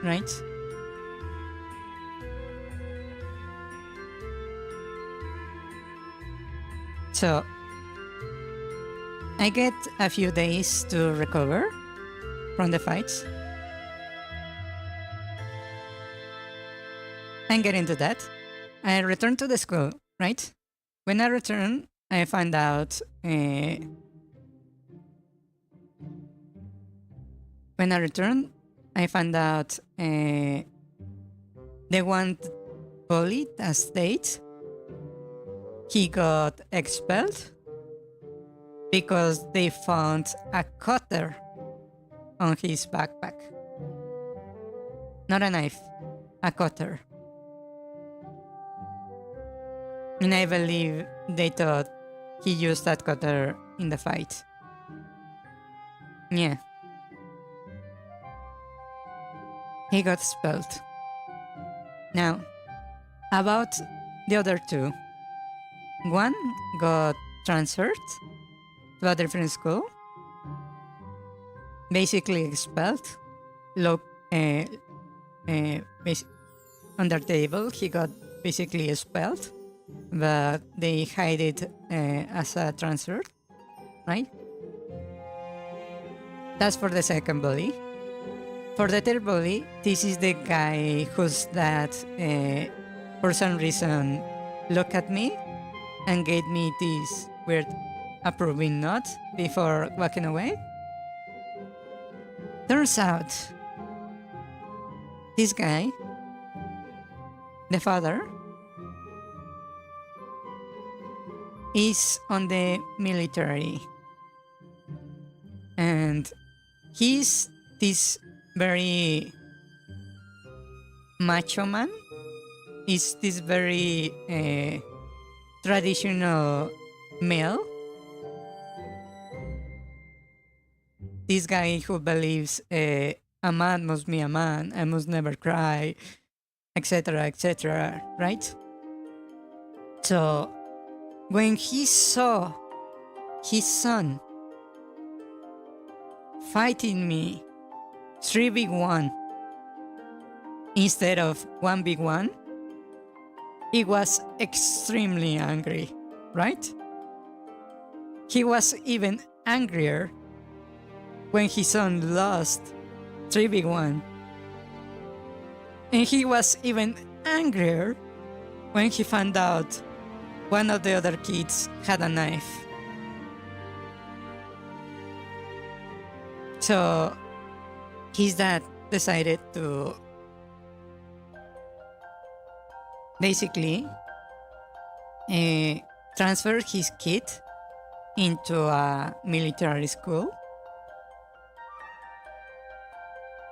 right? So I get a few days to recover from the fights. And get into that. I return to the school, right? When I return, I find out when I return, I found out the one bully that stayed, he got expelled because they found a cutter on his backpack. Not a knife, a cutter. And I believe they thought he used that cutter in the fight. Yeah. He got expelled. Now, about the other two. One got transferred to a different school, basically expelled. On the table, he got basically expelled, but they hide it as a transfer, right? That's for the second bully. For the third bully, this is the guy whose dad, for some reason, looked at me and gave me this weird approving nod before walking away. Turns out, this guy, the father, is on the military. And he's this very macho man. He's this very traditional male. This guy who believes a man must be a man, I must never cry, etc., right? So when he saw his son fighting me 3v1 instead of one big one, he was extremely angry, right? He was even angrier when his son lost three big one. And he was even angrier when he found out one of the other kids had a knife. So his dad decided to basically transfer his kid into a military school.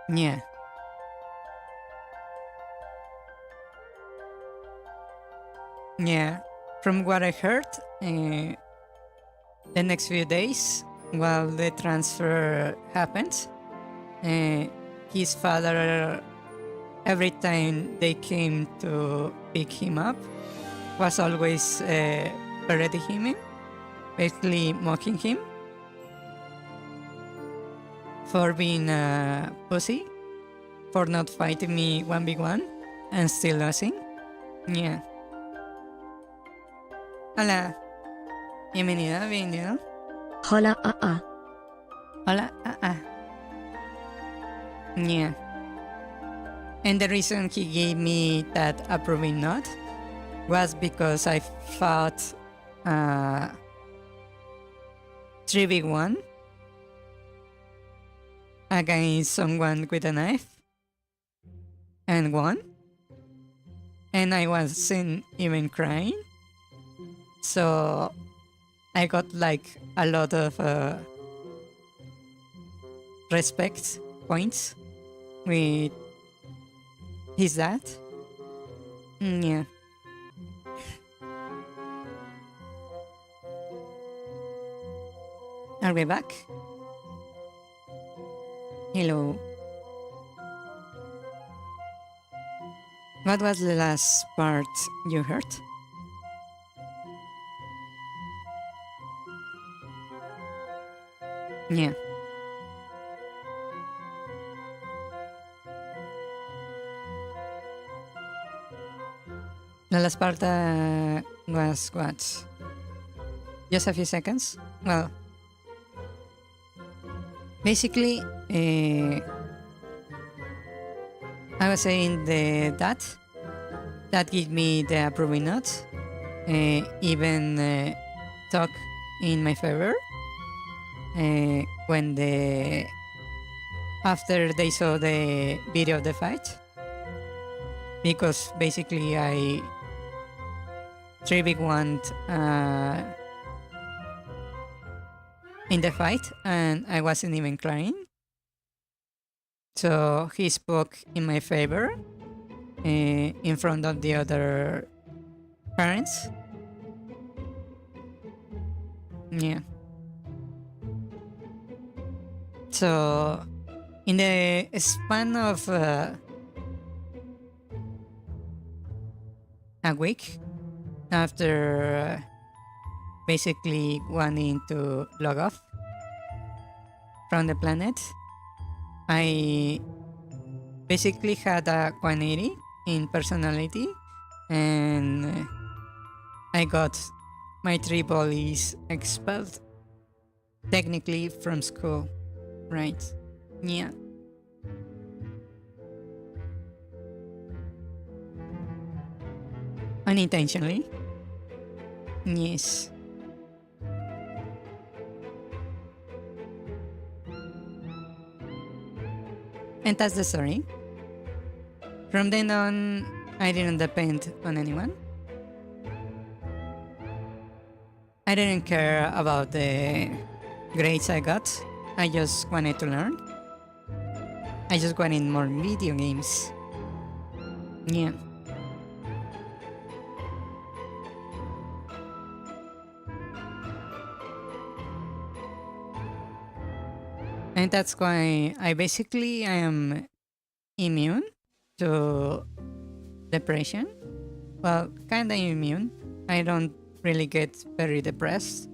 Yeah. Yeah. From what I heard, the next few days, while the transfer happened, his father, every time they came to pick him up, was always berating him, basically mocking him for being a pussy, for not fighting me one big one and still losing. Yeah. Hola. Bienvenida, bienvenido. Hola, Hola, Yeah. And the reason he gave me that approving nod was because I fought 3v1 against someone with a knife and won. And I wasn't even crying. So I got like a lot of respect points with his dad. Yeah. Are we back? Hello. What was the last part you heard? Yeah. The last part was what? Just a few seconds? Well, basically, I was saying that gave me the approving notes, even talk in my favor when after they saw the video of the fight, because basically I 3v1 in the fight and I wasn't even crying. So he spoke in my favor in front of the other parents. Yeah. So in the span of a week after basically wanting to log off from the planet, I basically had a 180 in personality and I got my 3 bullies expelled technically from school, right? Yeah. Unintentionally. Yes. And that's the story. From then on, I didn't depend on anyone. I didn't care about the grades I got. I just wanted to learn. I just wanted more video games. Yeah. And that's why I am immune to depression. Well, kinda immune. I don't really get very depressed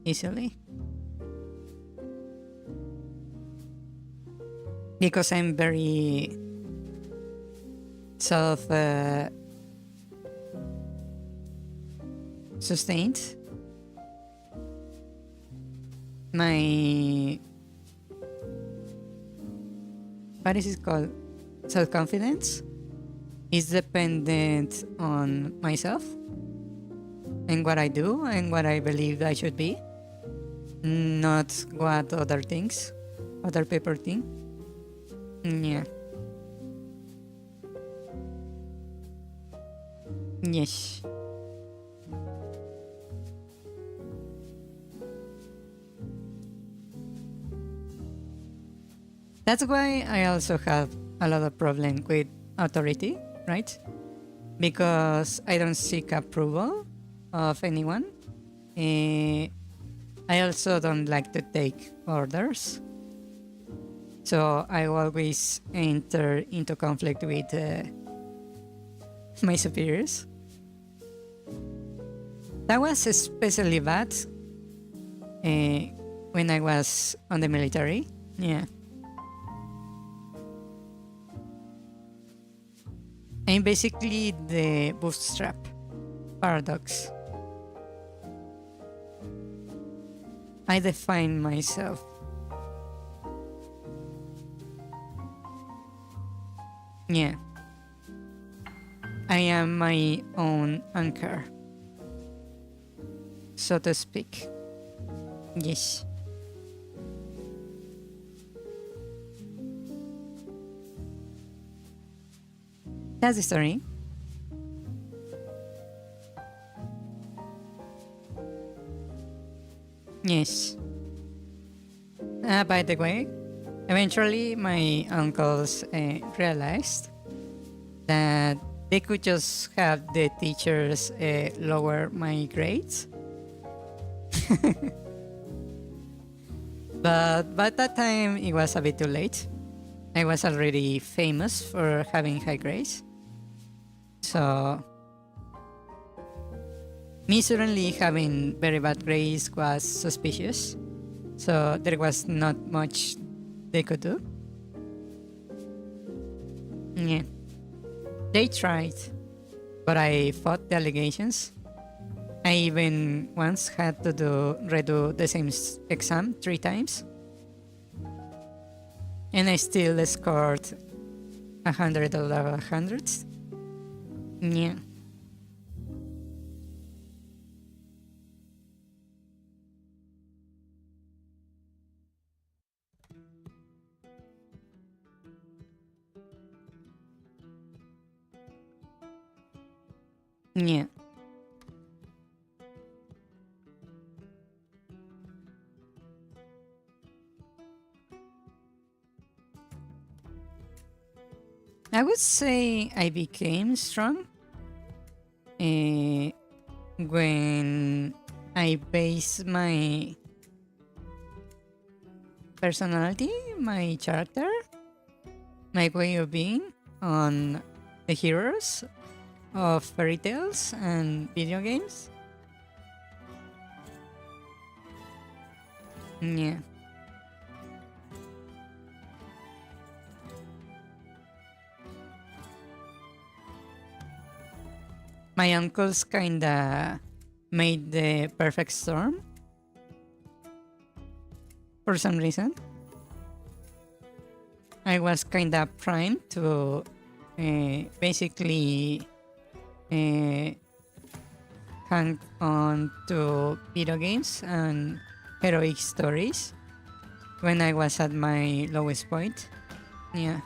easily. Because I'm very self sustained. My, what is it called? Self confidence is dependent on myself and what I do and what I believe I should be, not what other things, other people think. Yeah. Yes. That's why I also have a lot of problem with authority, right? Because I don't seek approval of anyone. I also don't like to take orders. So I always enter into conflict with my superiors. That was especially bad when I was on the military. Yeah. I'm basically the bootstrap paradox. I define myself. Yeah. I am my own anchor, so to speak. Yes. That's the story. Yes. By the way, eventually my uncles realized that they could just have the teachers lower my grades. But by that time, it was a bit too late. I was already famous for having high grades. So, me suddenly having very bad grades was suspicious. So, there was not much they could do. Yeah. They tried, but I fought the allegations. I even once had to redo the same exam 3 times. And I still scored 100 out of 100. Yeah. Yeah. I would say I became strong when I base my personality, my character, my way of being on the heroes of fairy tales and video games. Yeah. My uncles kinda made the perfect storm for some reason. I was kinda primed to basically hang on to video games and heroic stories when I was at my lowest point. Yeah.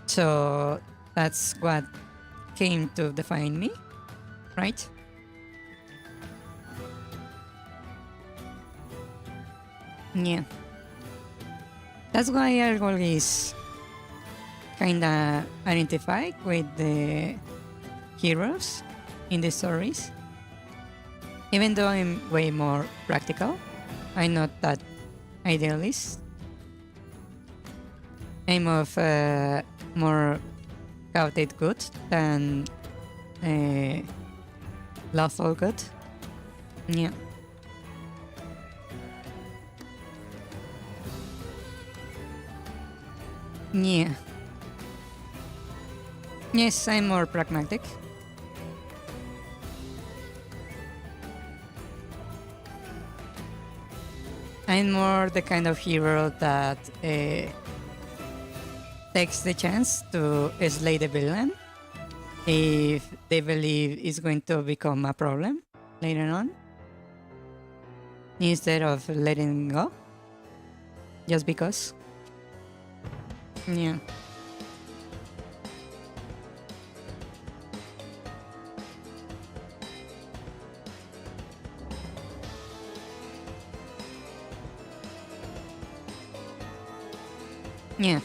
So that's what came to define me, right? Yeah. That's why I always kinda identify with the heroes in the stories. Even though I'm way more practical, I'm not that idealist. I'm of more chaotic good than lawful good. Yeah. Yeah. Yes, I'm more pragmatic. I'm more the kind of hero that takes the chance to slay the villain if they believe it's going to become a problem later on, instead of letting go just because. Yeah. Yeah.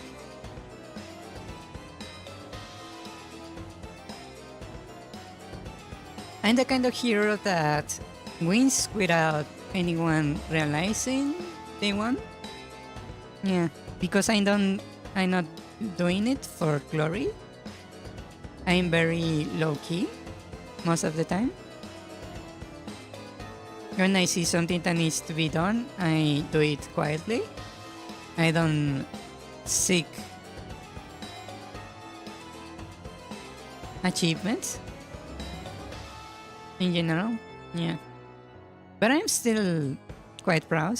I'm the kind of hero that wins without anyone realizing they won. Yeah, because I'm not doing it for glory. I'm very low key most of the time. When I see something that needs to be done, I do it quietly. I don't seek achievements in general. Yeah, but I'm still quite proud.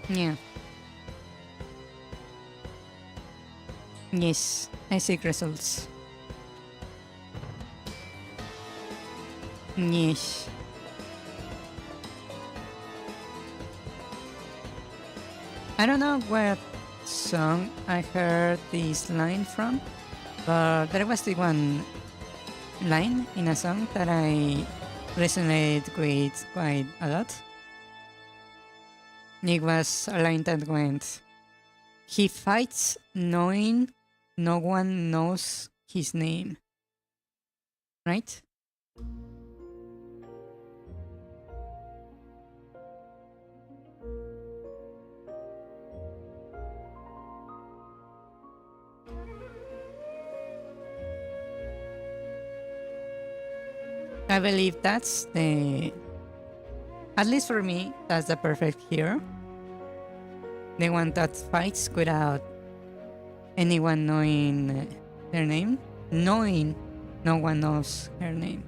Yeah. Yes, I seek results. Yes. I don't know what song I heard this line from, but there was the one line in a song that I resonate with quite a lot. It was a line that went, "He fights knowing no one knows his name." Right? I believe that's at least for me, that's the perfect hero. The one that fights without anyone knowing their name, knowing no one knows her name.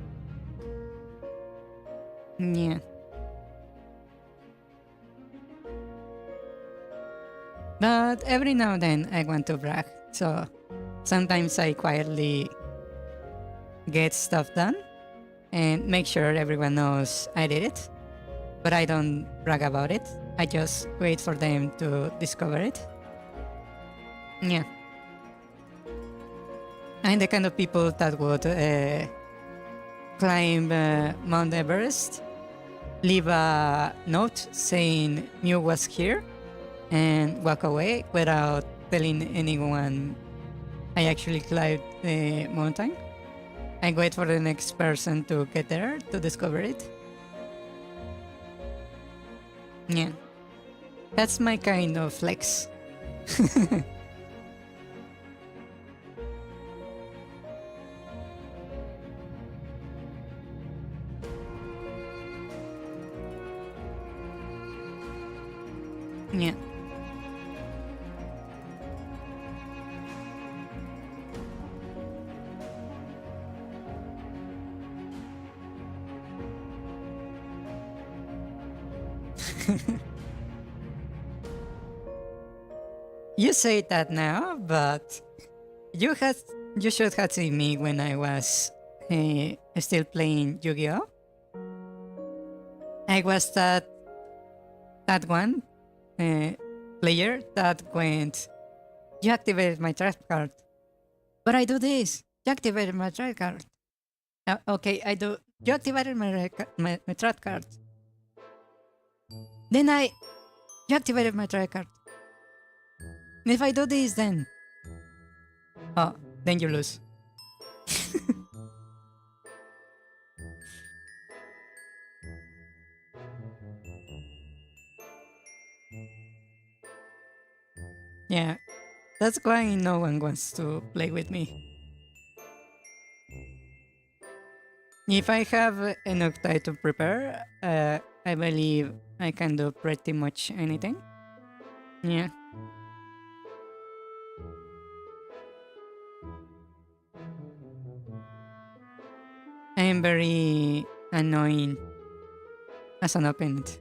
Yeah. But every now and then I want to brag. So sometimes I quietly get stuff done and make sure everyone knows I did it. But I don't brag about it. I just wait for them to discover it. Yeah. I'm the kind of people that would climb Mount Everest, leave a note saying Mew was here, and walk away without telling anyone I actually climbed the mountain. I wait for the next person to get there to discover it. Yeah. That's my kind of flex. Yeah. You say that now, but you had you should have seen me when I was still playing Yu-Gi-Oh. I was that one player that went. You activated my trap card, but I do this. You activated my trap card. Okay, I do. You activated my trap card. Then you activated my trap card. If I do this, then then you lose. Yeah, that's why no one wants to play with me. If I have enough time to prepare, I believe I can do pretty much anything. Yeah. am very annoying as an opponent.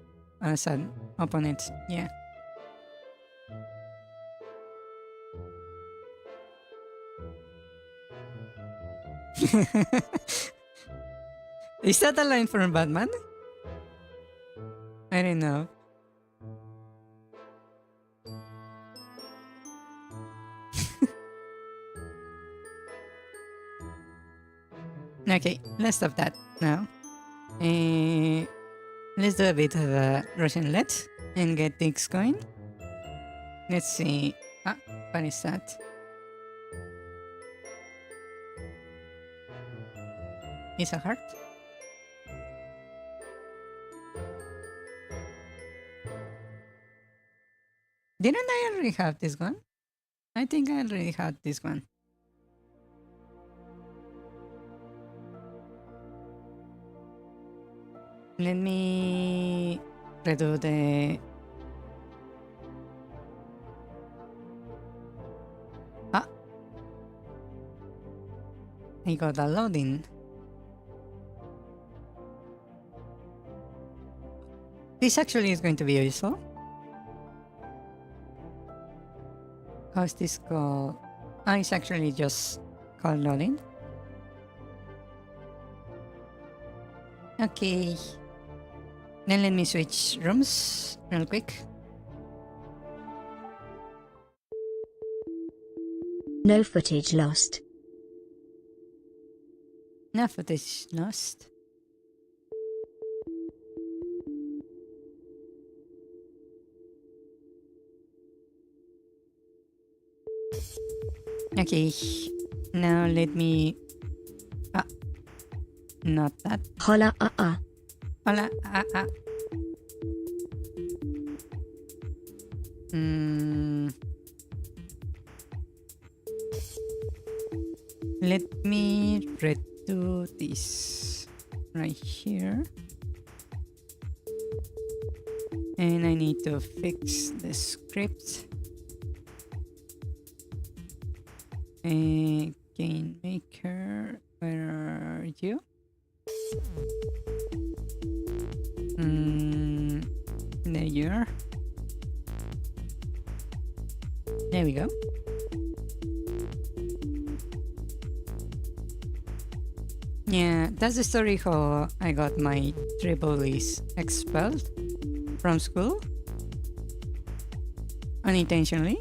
Yeah. Is that a line from Batman? I don't know. Okay, let's stop that now. Let's do a bit of a Russian roulette and get things going. Let's see. What is that? It's a heart? Didn't I already have this one? I think I already had this one. Let me redo the... I got a loading. This actually is going to be useful. How's this called? It's actually just called loading. Okay. Then let me switch rooms real quick. No footage lost. No footage lost. Okay. Now let me... not that. Hola Hola, Let me redo this right here. And I need to fix the script. Game maker, where are you? There you are. There we go. Yeah, that's the story how I got my triple-E's expelled from school. Unintentionally.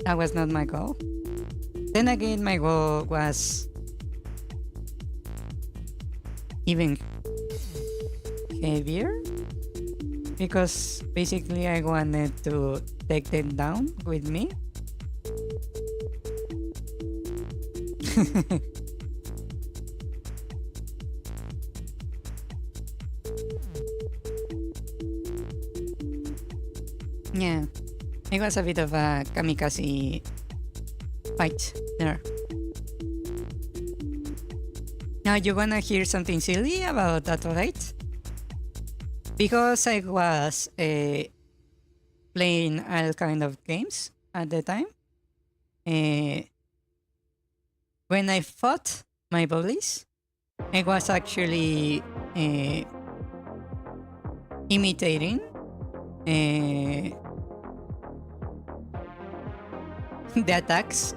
That was not my goal. Then again, my goal was even heavier, because basically I wanted to take them down with me. Yeah, it was a bit of a kamikaze fight there. Now you wanna hear something silly about that fight? Because I was playing all kind of games at the time. When I fought my bullies, I was actually imitating the attacks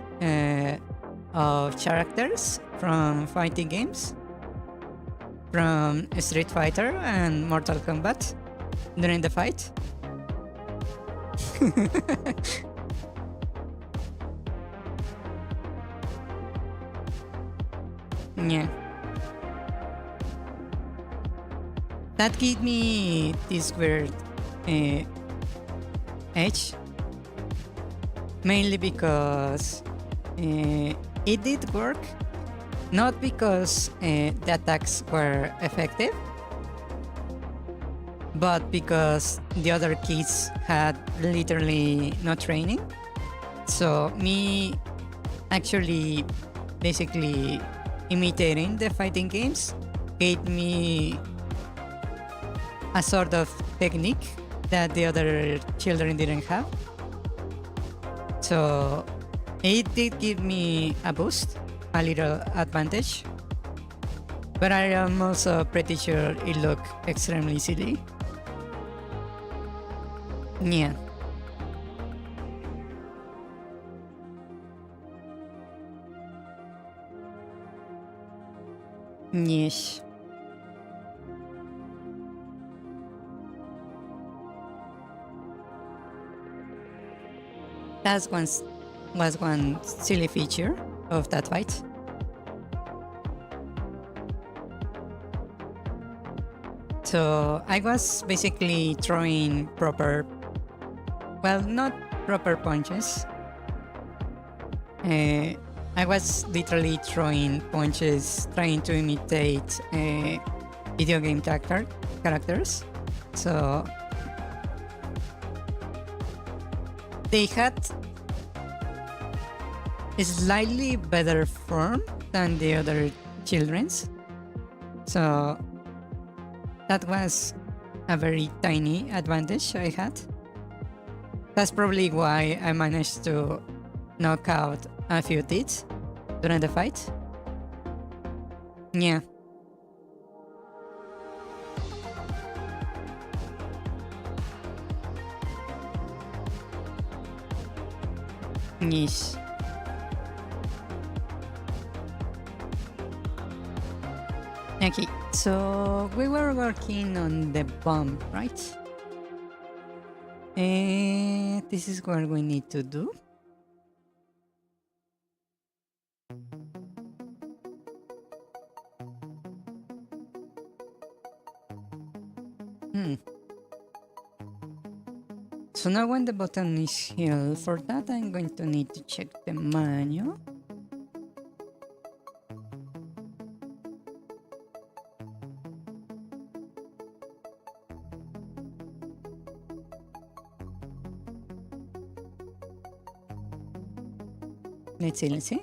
of characters from fighting games, from Street Fighter and Mortal Kombat during the fight. Yeah. That gave me this weird edge, mainly because it did work, not because the attacks were effective, but because the other kids had literally no training. So me actually basically imitating the fighting games gave me a sort of technique that the other children didn't have. So it did give me a boost, a little advantage. But I am also pretty sure it looked extremely silly. Yeah. Yes. That was one silly feature of that fight. So I was basically throwing proper, well, not proper punches. I was literally throwing punches, trying to imitate video game characters. So they had a slightly better form than the other children's. So that was a very tiny advantage I had. That's probably why I managed to knock out a few teeth during the fight. Yeah. Yes. Okay, so we were working on the bomb, right? This is what we need to do. So now when the button is held for that, I'm going to need to check the manual. Let's see.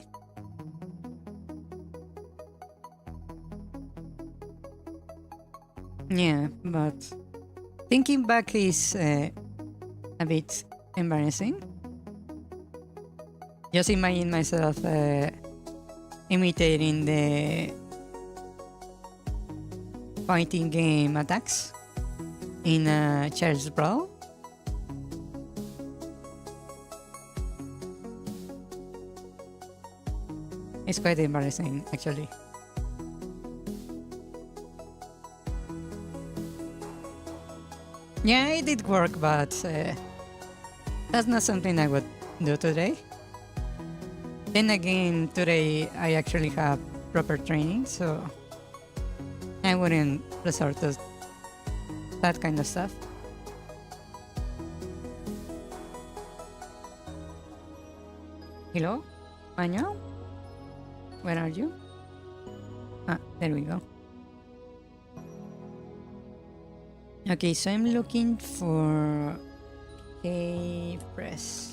Yeah, but thinking back is a bit embarrassing. Just imagine myself imitating the fighting game attacks in Child's Brawl. It's quite embarrassing, actually. Yeah, it did work, but that's not something I would do today. Then again, today I actually have proper training, so I wouldn't resort to that kind of stuff. Hello? Manuel? Where are you? Ah, there we go. Okay, so I'm looking for a press.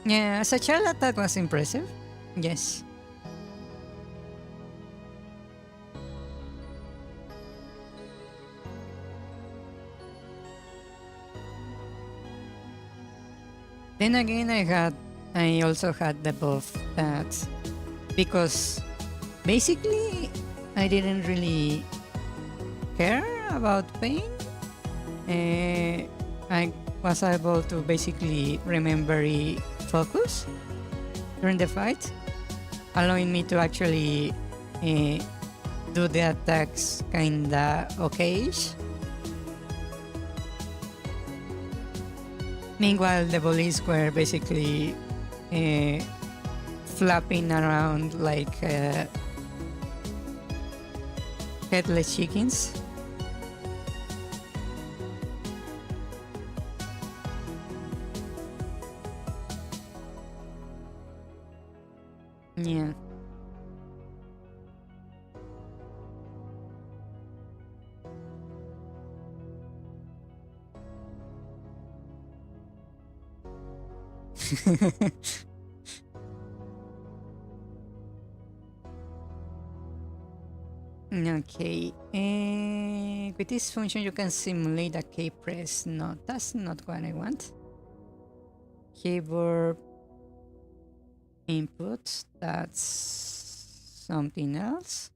Yeah, as a child that was impressive. Yes. Then again, I also had the buff that because basically I didn't really care about pain. I was able to basically remember focus during the fight, allowing me to actually do the attacks kinda okayish. Meanwhile, the bullies were basically flapping around like headless chickens. Yeah. Okay, with this function you can simulate a key press. No, that's not what I want. Keyboard input, that's something else.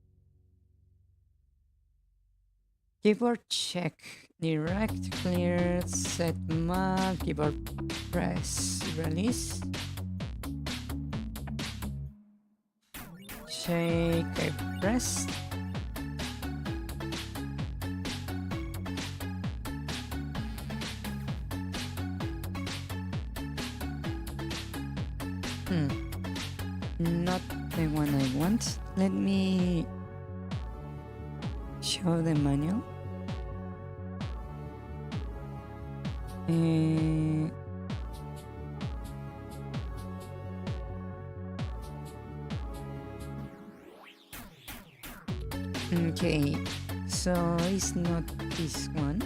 Keyboard check, direct, clear, set map, keyboard press, release. Check, I pressed. Not the one I want. Let me show the manual. Okay, so it's not this one.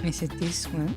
Is it this one?